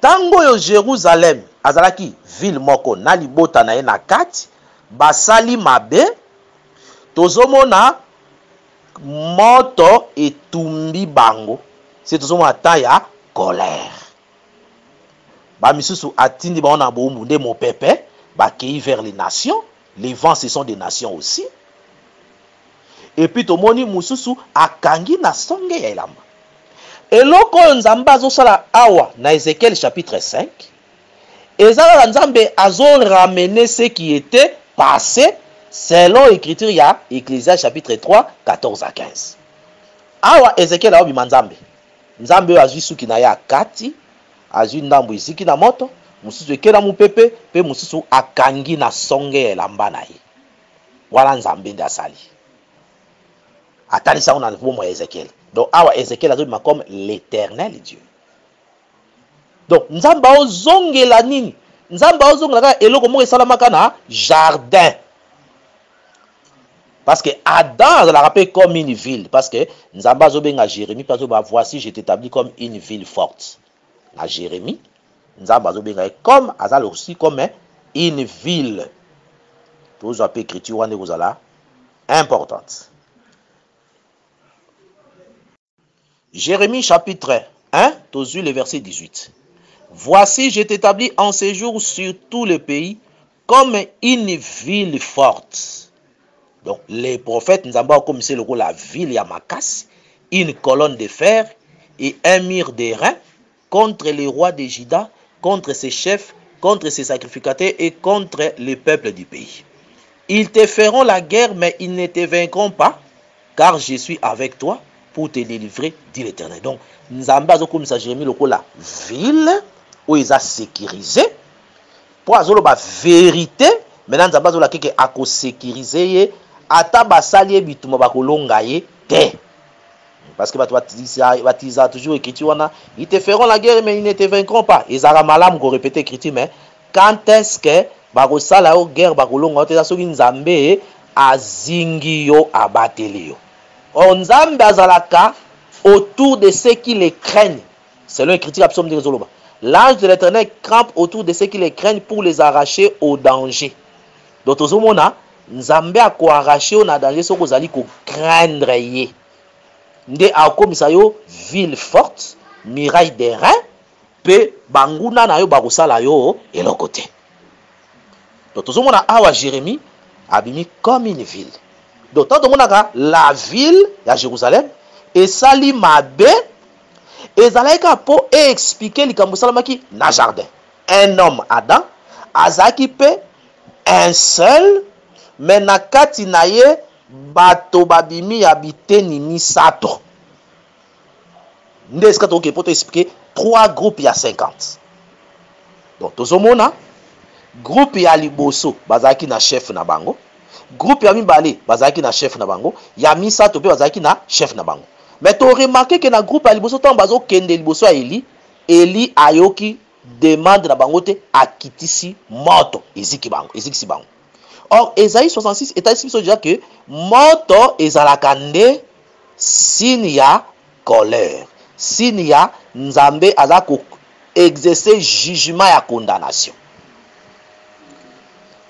Tango yo Jérusalem azalaki ville moko na libota na ye na kati basali mabe tozomona moto etumbi bango c'est tozomona ta ya colère ba misusu atindi bango na bombu nde mopepe bakei vers les nations. Les vents ce sont des nations aussi. Et puis tomoni mususu akangi na songe ya elamba. Eloko nzambe azosala awa na Ézéchiel chapitre 5 ezala nzambe azo ramener ce qui était passé selon écriture ya Ecclésiaste chapitre 3 14 à 15. Awa Ézéchiel aobi nzambe. Nzambe azwi suki na ya kati, azwi ndambu isiki na moto, mususu ekela mupepe pe mususu akangi na songe ya elamba na ye. Wala nzambe nde asali. Atalisa on a bomo ya Ézéchiel. Donc awa Ézéchiel azobima comme l'Éternel Dieu. Donc nzamba ozongela nini? Nzamba ozongela ka eloko moko esalamaka na jardin. Parce que Adam l'a rappelé comme une ville. Parce que nzamba azobenga Jérémie parce que voici je t'établis comme une ville forte. Na Jérémie nzamba azobenga comme azal aussi comme une ville. Tous appelez écriture wane kozala importante. Jérémie chapitre 1, tous le verset 18. Voici, je t'établis en séjour sur tout le pays comme une ville forte. Donc, les prophètes nous avons comme c'est la ville Yamakas, une colonne de fer et un mur d'airain contre les rois de Juda, contre ses chefs, contre ses sacrificateurs et contre le peuple du pays. Ils te feront la guerre, mais ils ne te vaincront pas, car je suis avec toi pour te délivrer, dit l'Éternel. Donc, nous avons comme ça, Jérémie, la ville où ils ont sécurisé. Pour la vérité, maintenant, nous avons la sécuriser. Ata basali bituma bakolonga ye te. Parce que batiza toujours écriture wana, ils te feront la guerre mais ils ne te vaincront pas. Ezara malam ko répéter écriture mais quand est-ce que bakosala o guerre bakolonga te soki nzambe azingi yo abateli yo. On nzambe azalaka autour de ceux qui les craignent. Selon l'écriture psaume de Zoloba. L'ange de l'Éternel campe autour de ceux qui les craignent pour les arracher au danger. Donc tozomona nzambe ako arracher na danger so kozali ko craindre ye. Nde akomisa yo ville forte, muraille d'airain, pe banguna na yo bakosala yo eloko te. Donc tozomona awa Jérémie abimi comme une ville. Donc tant tomonaka la ville ya Jérusalem esali mabe ezalaika po expliquer likambo salamaki na jardin. Un homme Adam azaki pe un seul mais na kati na ye bato babimi ya biteni misato. Nde eska toke poto expliquer 3 groupes ya 50. Donc tozomona groupe ya liboso bazaki na chef na bango, groupe ya mibale bazaki na chef na bango, ya misato pe bazaki na chef na bango. Mais to remarqué que na groupe ya liboso tant bazo kende liboso ya Eli ayoki demande na bango te akitisi moto eziki bango. Or Esaïe 66 est ici déjà que moto ezalaka nde signe ya colère, signe ya nzambe azako exercer jugement ya condamnation.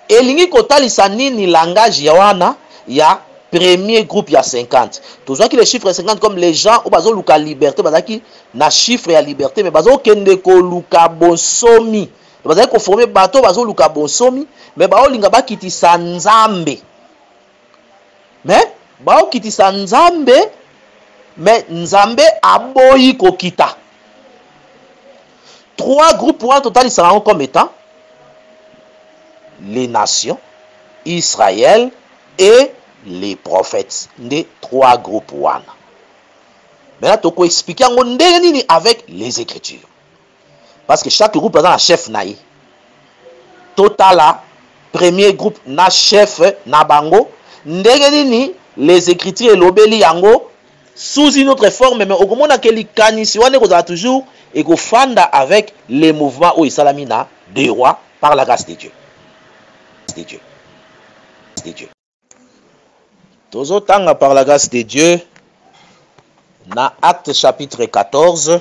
Elingi kotalisa nini langage ya wana ya premier groupe ya 50. Toujours que les chiffres 50 comme les gens ou bazo luka liberté bazaki na chiffre ya liberté mais bazo kende ko luka bonsomi. Bazali ko former bato bazo luka bonsomi mais bao linga bakitisa nzambe. Mais bao kitisa nzambe mais nzambe aboyi ko kita. 3 groupes en total ils seront comme étant les nations, Israël et les prophètes. Les 3 groupes wana. Maintenant tu peux expliquer en nini avec les écritures. Parce que chaque groupe a un chef naï. Total premier groupe na chef na bango. Ndenge nini les écritures et l'obéli yango sous une autre forme mais au moment que les kanisi wane ko toujours et ko fanda avec les mouvements où isalamina des rois par la grâce de Dieu. De Dieu. Tozotanga par la grâce de Dieu na Acte chapitre 14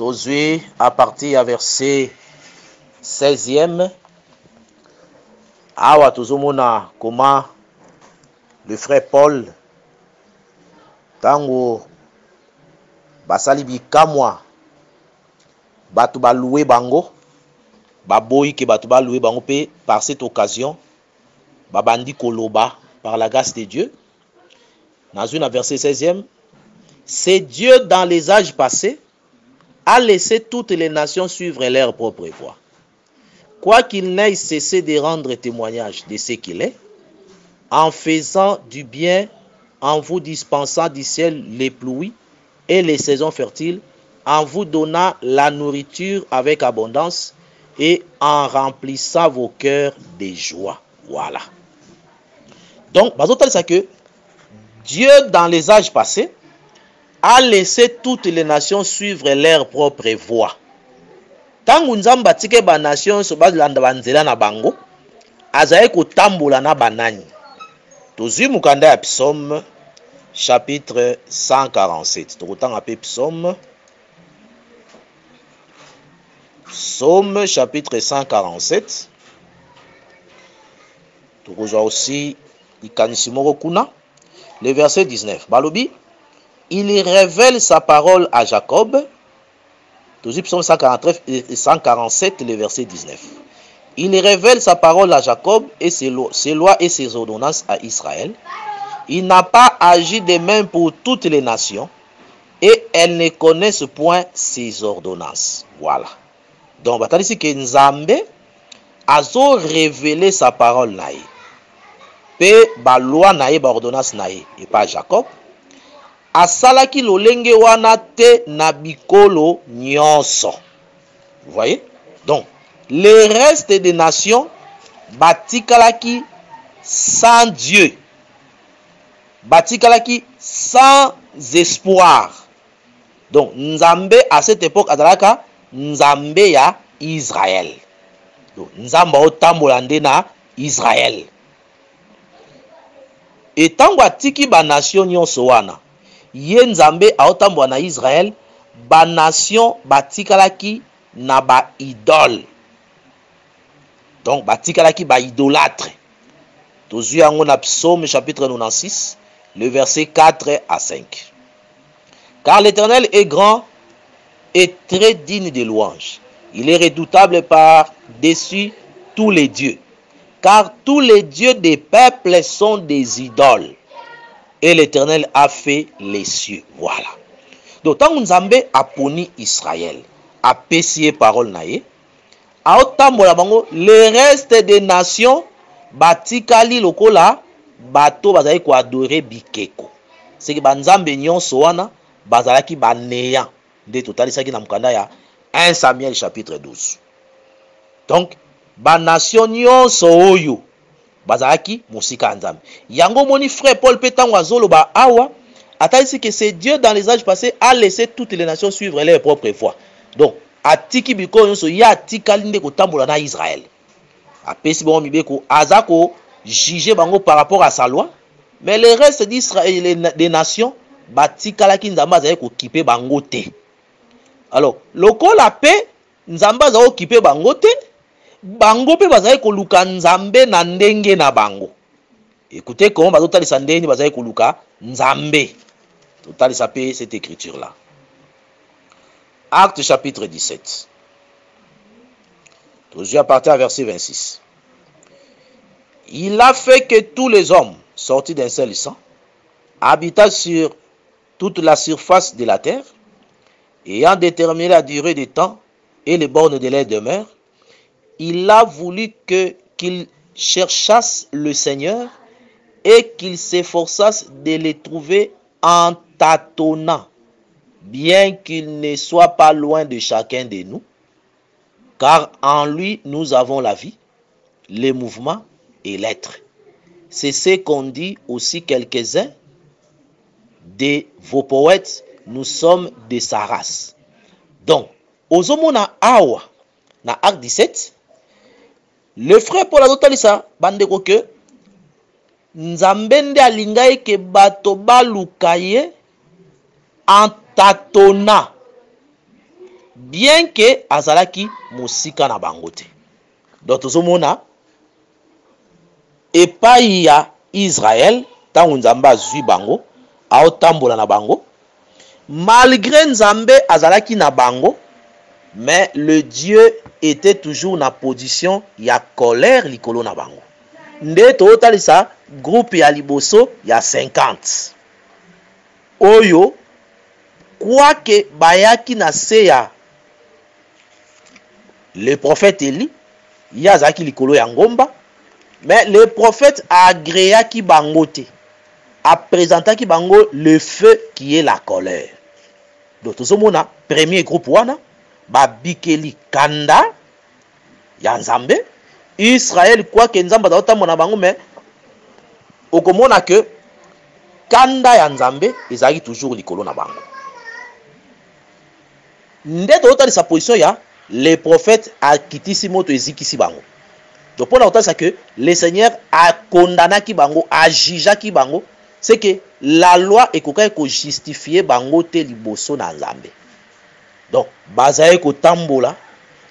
Tozui à partir à verset 16e. Awa tozomona comment le frère Paul tango basali bikamwa batu baloué bango baboyi ke batu baloué bango pe par cette occasion babandi koloba par la grâce de Dieu. Dans une verset 16e, c'est Dieu dans les âges passés a laissé toutes les nations suivre leur propre voie. Quoiqu'il n'ait cessé de rendre témoignage de ce qu'il est, en faisant du bien, en vous dispensant du ciel les pluies et les saisons fertiles, en vous donnant la nourriture avec abondance et en remplissant vos cœurs de joie. Voilà. Donc, c'est que Dieu, dans les âges passés, a laissé toutes les nations suivre leur propre voie. Tangu nzamba tike ba nation so bazilanda banzela na bango azaye kotambola na banani. Tozui mukanda ya Psaume chapitre 147. Tokotanga pe Psaume chapitre 147. Tokozwa aussi ikanisi moko kuna le verset 19. Balobi, il révèle sa parole à Jacob. Psaume 147, le verset 19. Il révèle sa parole à Jacob et ses lois et ses ordonnances à Israël. Il n'a pas agi de même pour toutes les nations et elles ne connaissent point ses ordonnances. Voilà. Donc, ici que Nzambe a révélé sa parole naïe. Pe ba loi naïe, ba ordonnance naïe et pas Jacob. Asalaki lolenge wana te na bikolo nyonso. Vous voyez? Donc, le reste des nations batikalaki sans Dieu. Batikalaki sans espoir. Donc, Nzambe à cette époque azalaka Nzambe ya Israël. Donc, Nzamba otambola nde na Israël. Et tango atiki ba nation nyonso wana ye Nzambe aotambola na Israël, ba nation batikalaki na ba idole. Donc batikalaki ba idolâtre. Tozui yango na Psaume chapitre 96, le verset 4 à 5. Car l'Éternel est grand et très digne de louange. Il est redoutable par-dessus tous les dieux. Car tous les dieux des peuples sont des idoles. Et l'Éternel a fait les cieux. Voilà. Donc, tant que Nzambe a puni Israël, a pécié parole naïe, a otambola bango, le reste des nations, batikali lokola, bato bazali ko adorer bikeko. C'est que Nzambe nyonso wana, bazalaki banéant. De totalisaki na mukanda ya 1 Samuel chapitre 12. Donc, ba nation nyonso oyo, bazalaki musika Nzambe. Yango moni frère Paul petango azoloba awa atali que c'est Dieu dans les âges passés a laissé toutes les nations suivre leur propre voie. Donc atiki biko nyonso ya atikali nde kotambola na Israël. Apesi bango mibeko azako juger bango par rapport à sa loi, mais le reste d'Israël des nations batikalaki Nzambe azali ko kipe bango te. Alors lokola pe Nzambe azali ko kipe bango te, bango pe bazali koluka Nzambe na ndenge na bango. Écoutez comment bazotalisa ndeni bazali koluka Nzambe. Totalisa pe cette écriture là. Acte chapitre 17. Toujours à partir à verset 26. Il a fait que tous les hommes sortis d'un seul sang habitant sur toute la surface de la terre, ayant déterminé la durée des temps et les bornes de leur demeure, il a voulu qu'ils cherchassent le Seigneur et qu'ils s'efforçassent de les trouver en tâtonnant, bien qu'il ne soit pas loin de chacun de nous, car en lui nous avons la vie, les mouvements et l'être. C'est ce qu'ont dit aussi quelques-uns de vos poètes, nous sommes de sa race. Donc, ozomona awa na acte 17, le frère Paul azotalisa bandeko ke Nzambe nde alingai ke bato baluka ye en tâtonnant. bien que azalaki musika na bango te. Donc tozomona epai ya Israël tango Nzambe azwi bango aotambola na bango, malgré Nzambe azalaki na bango, mais le Dieu était toujours na position ya colère likolo na bango. Nde totalisa groupe ya liboso ya 50 oyo quoique bayaki na se ya le prophète Eli yazaki likolo ya ngomba, mais le prophète agréaki bango te, a présentaki bango le feu qui est la colère. Donc tozomona premier groupe wana babikeli kanda ya Nzambe. Israël quoique Nzambe atamona bango, mais okomona que kanda ya Nzambe ezali toujours likolo na bango. Nde totalisa position ya les prophètes akitisi moto ezikisi bango. Donc pour la c'est que le Seigneur a condamné ki bango, a jugé ki bango, c'est que la loi est ko justifier bango te liboso na Nzambe. Donc bazaye ko tambola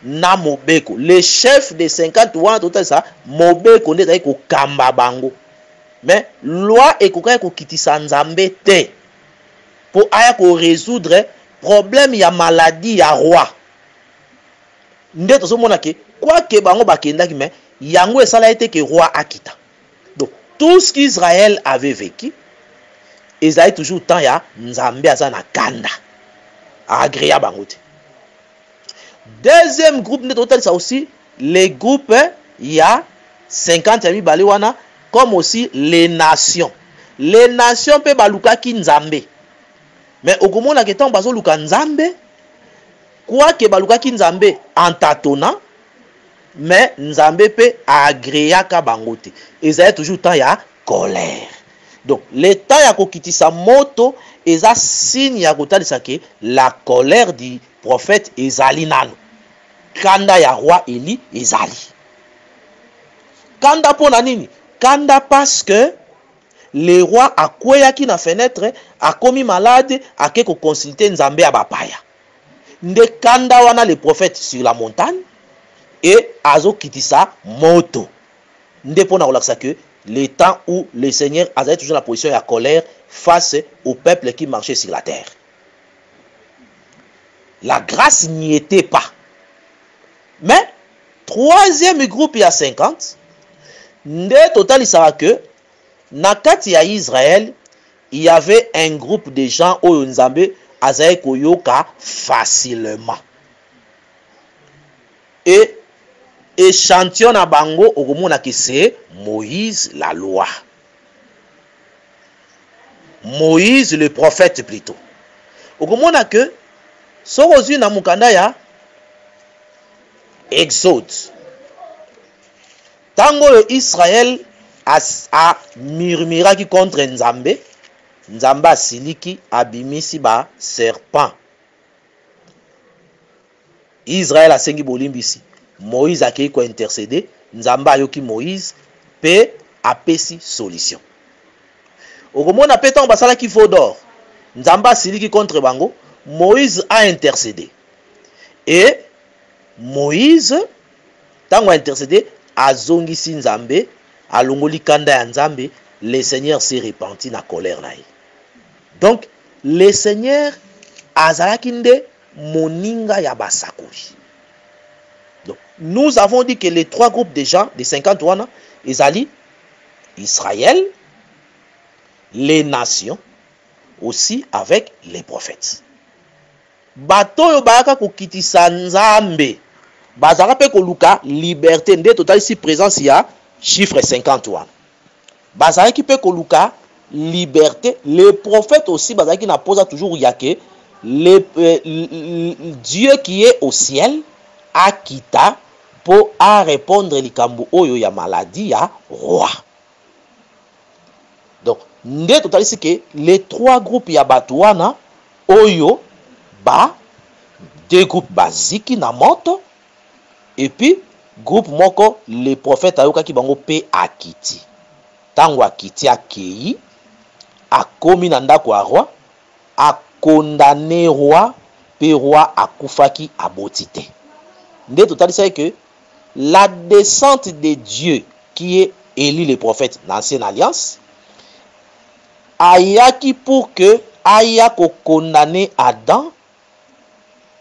na mobeko, le chef de 50 wana total ça mobeko nde zaye ko kamba bango. Mais loi est ko kitisa Nzambe te pour aya ko résoudre problème ya maladie ya roi. Nde tozomona ke quoi que bango bakendaki, mais yango esala été que roi akita. Donc tout ce qu'Israël avait vécu, ezali toujours temps ya Nzambe azana kanda agréa bango te. Deuxième groupe nde total ça aussi les groupes ya 50 ya mibale wana, comme aussi les nations. Les nations pe balukaki Nzambe, mais okomona ke tant bazo luka Nzambe, quoi que balukaki Nzambe en tâtonnant, mais Nzambe pe agréaka bango te. Ezali toujours temps ya colère. Donc le temps ya kokitisa moto eza signe ya kotalisa ke la colère du prophète ezali nano. Kanda ya roi Eli ezali. Kanda pona nini? Kanda parce que le roi akweyaki na fenêtre, akomi malade, ake ko consulter Nzambe ya bapaya. Nde kanda wana le prophète sur la montagne et azo kitisa moto. Nde pona kolakisa que le temps où le Seigneur a toujours la position de colère face au peuple qui marchait sur la terre. La grâce n'y était pas. Mais troisième groupe il y a 50. Nde total isara que nakati ya Israël il y avait un groupe de gens oyo Nzambe azaye koyoka facilement. Et échantillon na bango okomona ke c'est Moïse la loi. Moïse le prophète plutôt. Okomona que sorozu na mukanda ya Exode. Tango Israël a murmuraki contre Nzambe, Nzambe asiliki abimisi ba serpent. Israël a sengi bolimbisi. Moïse a ko intercéder, Nzambe ayoki Moïse pe apesi solution. Okomona petan basala ki faux d'or. Nzambe asiliki contre bango, Moïse a intercédé. Et Moïse tango a intercédé azongisi Nzambe, alongoli kanda ya Nzambe, le Seigneur s'est repenti na colère na ye. Donc le Seigneur azalaki nde moninga ya basakoli. Donc nous avons dit que les trois groupes de gens de 50 wana ezali Israël, les nations, aussi avec les prophètes. Bato yo bayaka kokitisa Nzambe, bazaka pe koluka liberté, nde total ici présence ya chiffre 50 wana. Bazaki pe koluka liberté, les prophètes aussi bazaki na posa toujours yake Dieu qui est au ciel akita pour à répondre likambo oyo ya maladie ya roi. Donc nde total ici que les trois groupes ya batouana oyo ba deux groupes basiques na moto et puis groupe moko les prophètes ayoka ki bango pe akiti. Tango akiti akei akomi na ndako ya roi, a condamné roi, pe roi akufaki aboti te. Nde totalisaki que la descente de Dieu qui est Élie le prophète dans l'ancienne alliance ayaki pour que aya ko condamner Adam.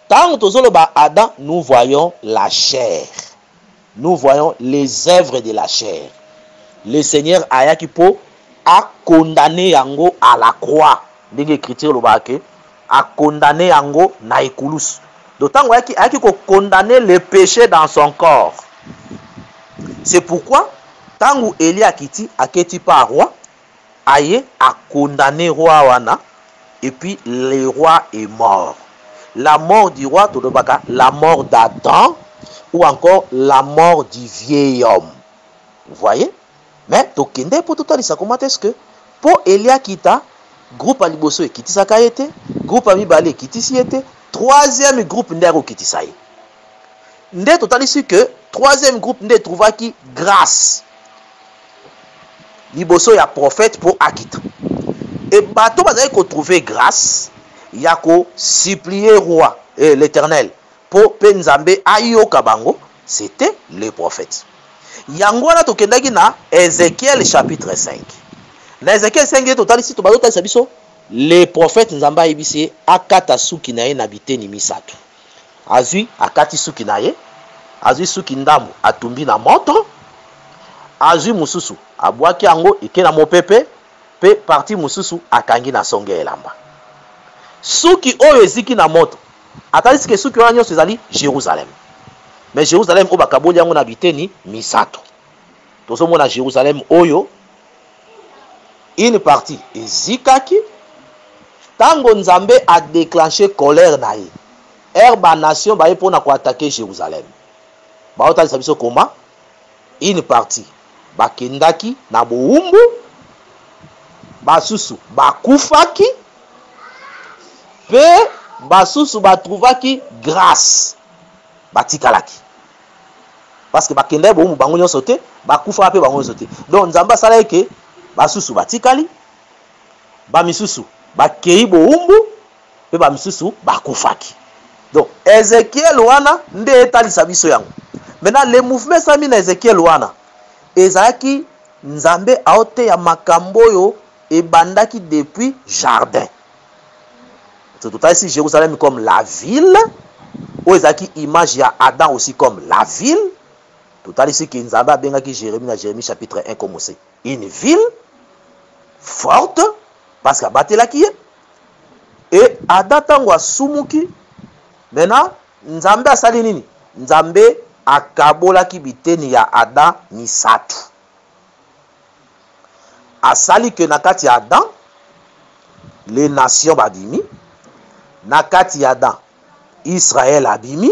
Tant que Adam, nous voyons la chair. Nous voyons les œuvres de la chair. Le Seigneur ayaki pour a condamné yango à la croix. Ndenge écriture lobake a condamné yango na ikulus. D'autant qu'il a condamné le péché dans son corps. C'est pourquoi, tant que Élie a quitté par roi, aye a condamné roi wana, et puis le roi est mort. La mort du roi, la mort d'Adam, ou encore la mort du vieil homme. Vous voyez? Mais, tokende pour tout ça, comment est-ce que, pour Élie a quitté, groupe aliboso et quitté sa kaete, groupe amibale quitté si était, troisième groupe ndero kiti saï. Ndé total ici que troisième groupe ndé trouva qui grâce. Liboso ya prophète pour akita. Et bateau bazali ko trouver grâce, ya ko supplier roi et l'Éternel pour penzambe ayo kabango, c'était le prophète. Yango na tokendaki na Ézéchiel chapitre 5. Na Ézéchiel 5 total ici to bazo ta sabiso. Le prophète Nzamba ibisi akata suki na ye na biteni misato. Azui akati suki na ye, azui suki ndamu atumbi na moto, azui mususu abwaki yango ike na mopepe, pe parti mususu akangi na songe elamba. Suki oyo eziki na moto, atalisi ke suki oyo nyonso ezali Jérusalem. Mais Jérusalem oyo bakaboli yango na biteni misato. Tozomona Jérusalem oyo une partie ezikaki. Tango Nzambe a déclenché colère na ye. Herba nation ba pour na ko attaquer Jérusalem. Ba otali sabiso koma une partie ba kendaki na boumbu basusu ba kufaki pe basusu ba trouvaki grâce batikalaki. Parce que ba kende boumbu bango nyonso te ba kufa pe bango nyonso te. Donc Nzamba sala ke basusu batikali ba misusu bakei boumbu pe ba misusu bakufaki. Donc Ézéchiel wana nde etalisa biso yango. Maintenant le mouvement sami na Ézéchiel wana ezaki Nzambe aote ya makambo yo ebandaki depuis jardin. C'est tout ici Jérusalem comme la ville, ou ezaki image ya Adam aussi comme la ville. Tout ici que Nzambe abengaki Jérémie na Jérémie chapitre 1 comme c'est une ville forte parce que batelaki et Adam tango asumuki. Maintenant Nzambe asali nini? Nzambe akabolaki biteni ya Adam misatu. Asali que nakati ya Adam les nations babimi, nakati ya Adam Israël abimi,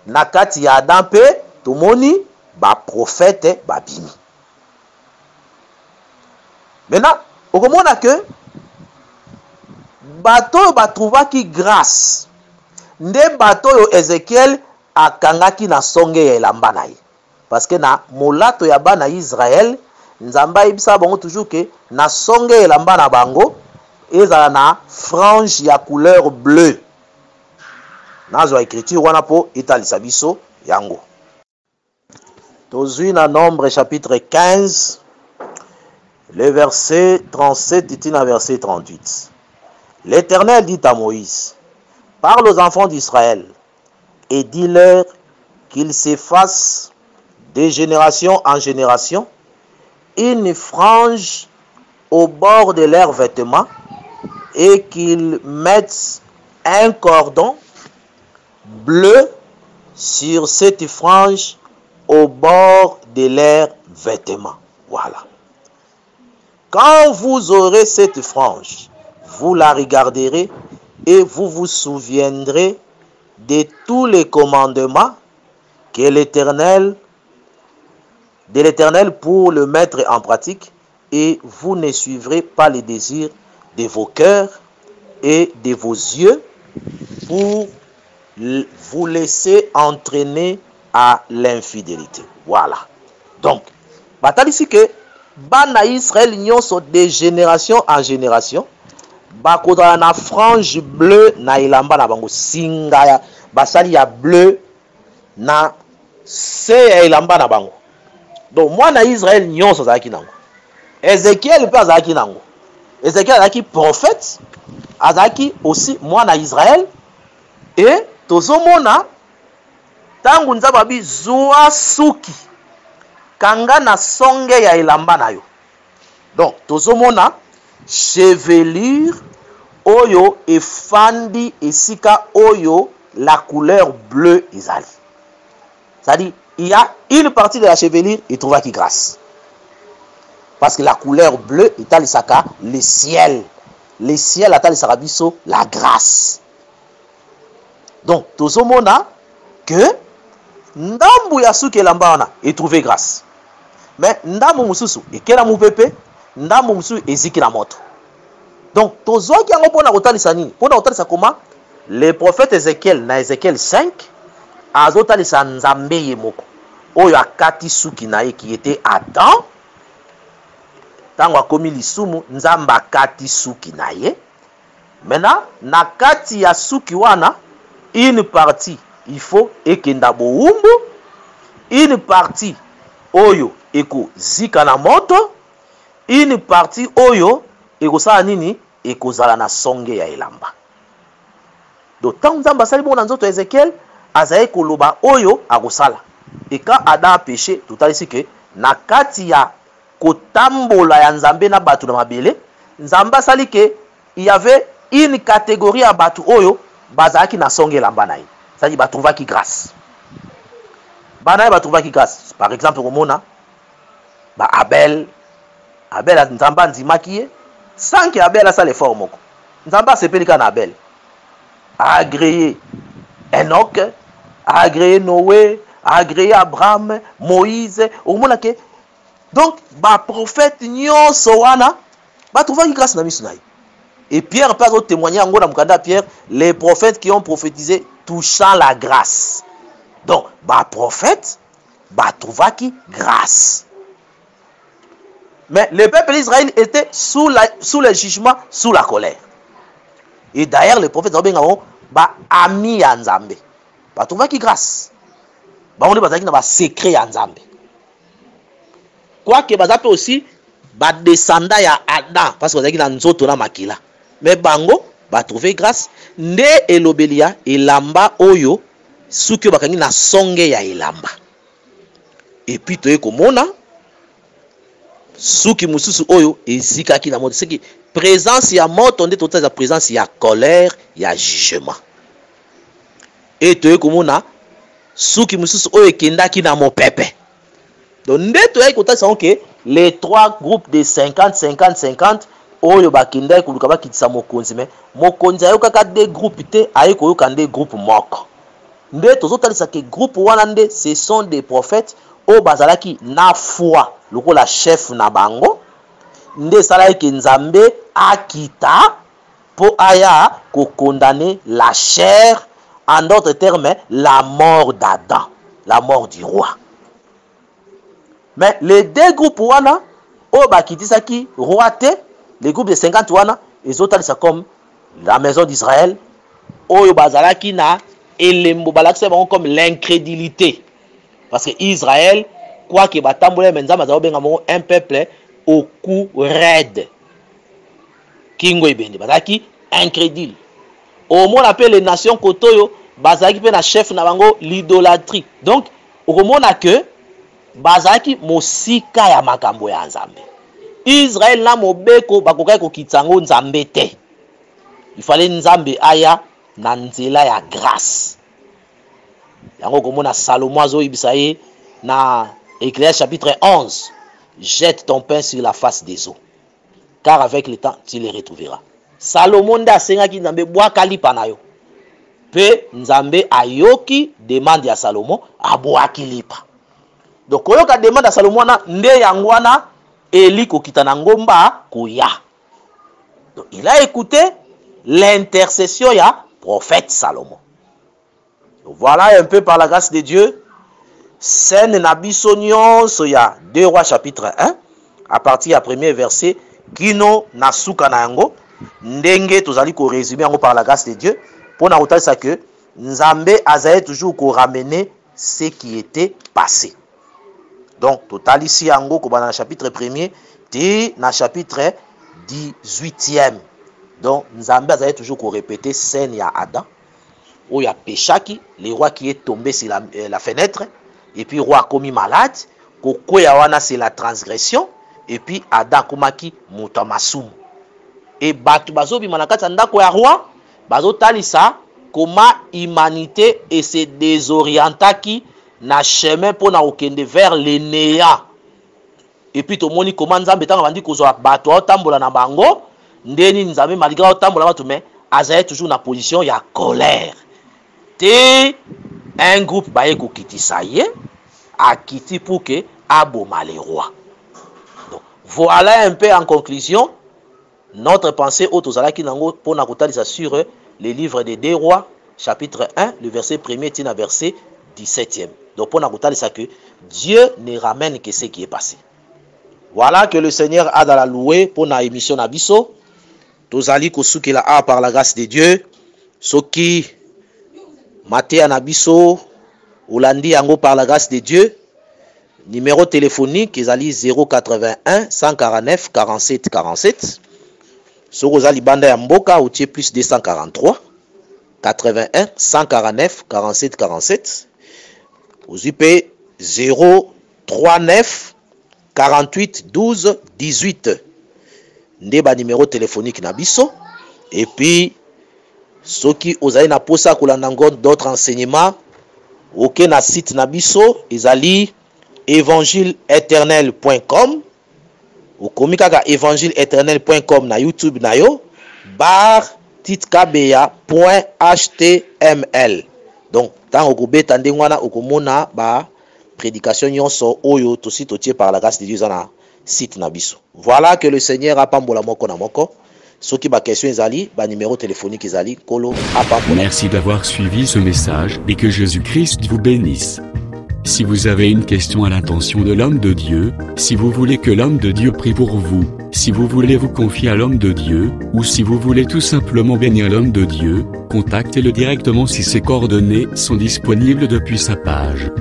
nakati ya Adam pe tomoni ba prophète babimi. Maintenant okomona que bato batrouvaki grâce. Nde bato yo Ézéchiel akangaki na songe ya elamba na ye. Parce que na molato ya bana Israël, Nzamba ibisa bango toujours que na songe ya elamba na bango ezala na frange ya couleur bleue. Nazo écriture wana po italisa biso yango. Tozui na Nombre chapitre 15, le verset 37 dit na verset 38. L'Éternel dit à Moïse: parle aux enfants d'Israël et dis-leur qu'ils s'effacent de génération en génération une frange au bord de leurs vêtements et qu'ils mettent un cordon bleu sur cette frange au bord de leurs vêtements. Voilà. Quand vous aurez cette frange, vous la regarderez et vous vous souviendrez de tous les commandements que l'Éternel pour le mettre en pratique, et vous ne suivrez pas les désirs de vos cœurs et de vos yeux pour vous laisser entraîner à l'infidélité. Voilà. Donc, batal ici que bana Israël nyonso de génération en génération bakozala na frange bleu na elamba na bango, singa ya basali ya bleu na se ya elamba na bango. Donc mwana Israël nyonso azalaki nango. Ézéchiel mpe azalaki nango. Ézéchiel azalaki prophète, azalaki aussi mwana Israël, et tozomona tangu nzambe abi zwa suki kanga na songe ya elamba na yo. Donc tozomona chevelure oyo efandi esika oyo la couleur bleue ezali. C'est-à-dire il y a une partie de la chevelure et trouvaki grâce. Parce que la couleur bleue est alisaka le ciel. Le ciel est alisaka biso la grâce. Donc tozomona que ndambu ya suki elamba wana et trouvé grâce. Mais ndambu mususu ekela mupepe, ndambu mususu eziki na moto. Donc tozoki yango pona kotalisa nini? Pona kotalisa comment le prophète Ézéchiel na Ézéchiel 5 azotalisa nzambe ye moko oyo akati suki na ye qui était Adam. Tango akomi lisumu nzamba akati suki na ye. Maintenant na kati ya suki wana une partie il faut ekenda boumbu, une partie oyo eko zika na moto, une partie oyo eko sala nini eko zala na songe ya elamba. Donc tant nzamba sali bon na nzoto Ézéchiel azaye koloba oyo akosala. Et quand Adam a péché, tout à l'heure que na kati ya kotambola ya nzambe na batu na mabele, nzamba sali que il y avait une catégorie ya batu oyo bazaki na songe elamba na ye. C'est-à-dire batrouvaki grâce. Bana batrouvaki grâce. Par exemple, komona ba Abel nzamba ndimaki ye sans que Abel a sa l'effort moko. Nzamba sepelika na Abel. A agréé Enoch, a agréé Noé, a agréé Abraham, Moïse, omona ke donc ba prophète nyonso wana batrouvaki grâce na misu na ye. Et Pierre peut témoigner en gros dans le Pierre, les prophètes qui ont prophétisé touchant la grâce. Donc, bah prophète, bah trouvaki grâce. Mais le peuple d'Israël était sous le jugement, sous la colère. Et d'ailleurs, les prophètes bah ami à Nzambe. Bah trouvaki grâce. Bah on dit bah na secret à Nzambe. Quoique bah peut aussi bah descendant ya Adam parce que bah na nzoto na makila. Mais bango ba trouver grâce nde elobelia elamba oyo suki bakangi na songe ya elamba. Et puis toye komona suki mususu oyo ezikaki na moto, c'est que présence ya moto nde totaza présence ya colère ya jugement. Et toye komona suki mususu oyo ekendaki na mopepe. Donc nde toye kotaza que les trois groupes de 50-50-50 oyo bakenda kuluka bakitisa mokonzi, mais mokonzi ayo kaka des groupes te ayo koyoka nde groupe moko. Nde tozotalisa ke groupe wana nde ce sont des prophètes o bazalaki na foi lokola chef na bango, nde salaki ke nzambe akita po aya ko condamner la chair, en d'autres termes la mort d'Adam, la mort du roi. Mais les deux groupes wana o bakitisaki roi te, les groupes de 50 wana, les autres ça comme la maison d'Israël, oyo bazalaki na elembo balakisa bango comme l'incrédulité. Parce que Israël, quoi que batambole menza mazao benga mongo un peuple au cou raide. Kingo ibende bazaki incrédule. Au moins on appelle les nations kotoyo bazaki pe na chef na bango l'idolâtrie. Donc au moins que bazaki mosika ya makambo ya Nzambe. Israël na mobeko bakokai ko kitsango Nzambe te. Il fallait Nzambe aya na nzela ya grâce. Yango komona Salomon azo ibisaye na Ecclésiaste chapitre 11. Jette ton pain sur la face des eaux, car avec le temps tu les retrouveras. Salomon nda sengaki Nzambe bwaka lipa na yo. Pe Nzambe ayoki demande ya Salomon abwaki lipa. Donc oyoka demande ya Salomon na nde yangwana Eli kokita na ngomba koya. Donc il a écouté l'intercession ya prophète Salomon. Donc, voilà un peu par la grâce de Dieu. Scène na biso nyonso ya 2 Rois chapitre 1 à partir du premier verset kino na suka na yango ndenge tozali ko résumer yango par la grâce de Dieu pour na kotalisa que Nzambe azali toujours ko ramener ce qui était passé. Donc totalisi yango ko bana chapitre 1er te na chapitre 18e. Donc Nzambe azali toujours ko répéter scène ya Adam où il y a péchaki, le roi qui est tombé sur la fenêtre, et puis le roi a commis malade, koko ya wana c'est la transgression, et puis Adam komaki mutamasumu. Et batu bazo bi manakata ndako ya roi, bazo talisa comment humanité et se désorientaki na chemin pour na okende vers le néant. Et puis to moni comment Nzambe tanga bandi kozwa batu otambola na bango, ndeni Nzambe malgré otambola batu mais azali toujours na position ya colère. Un groupe baye ko kitisa ye akiti pour que aboma les rois. Donc voilà un peu en conclusion notre pensée au tozalaki nango pour na kotalisa sur le livre des 2 rois chapitre 1 le verset 1er tina verset 17e. Donc pour na kotalisa que Dieu ne ramène que ce qui est passé. Voilà que le Seigneur a dans la louer pour na émission na biso tozali ko soukela a par la grâce de Dieu soki Maté Anabiso, Olandi Yango par la grâce de Dieu, numéro téléphonique, Ezali 081 149 47 47. Sorozali Banda Yamboka, outil plus 243 81 149 47 47. Ozupe 039 48 12 18. Ndeba numéro téléphonique Nabiso. Et puis, soki ozali na posa kolanda ngo d'autres enseignements oke na site na biso ezali evangileeternel.com okomi kaka evangileeternel.com na YouTube na yo bar titkabeya.html. Donc tant okobeta ndenge wana okomona ba prédication nyonso oyo tosi totie par la grâce de Dieu na site na biso. Voilà que le Seigneur apambola moko na moko. Soki ba question ezali, ba numéro téléphonique ezali, kolo apambola. Merci d'avoir suivi ce message et que Jésus-Christ vous bénisse. Si vous avez une question à l'intention de l'homme de Dieu, si vous voulez que l'homme de Dieu prie pour vous, si vous voulez vous confier à l'homme de Dieu, ou si vous voulez tout simplement bénir l'homme de Dieu, contactez-le directement si ses coordonnées sont disponibles depuis sa page.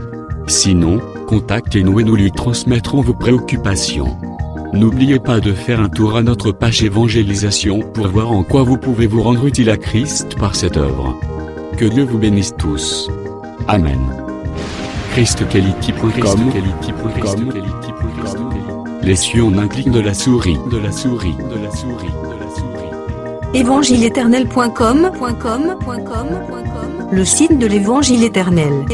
Sinon, contactez-nous et nous lui transmettrons vos préoccupations. N'oubliez pas de faire un tour à notre page évangélisation pour voir en quoi vous pouvez vous rendre utile à Christ par cette œuvre. Que Dieu vous bénisse tous. Amen. ChristQuality.com. Les cieux en un clic de la souris. Évangileéternel.com. Le site de l'Évangile éternel.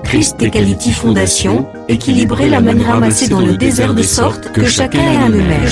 Christ et Quality Fondation, équilibrer la manne ramassée dans le désert de sorte que chacun ait un numère.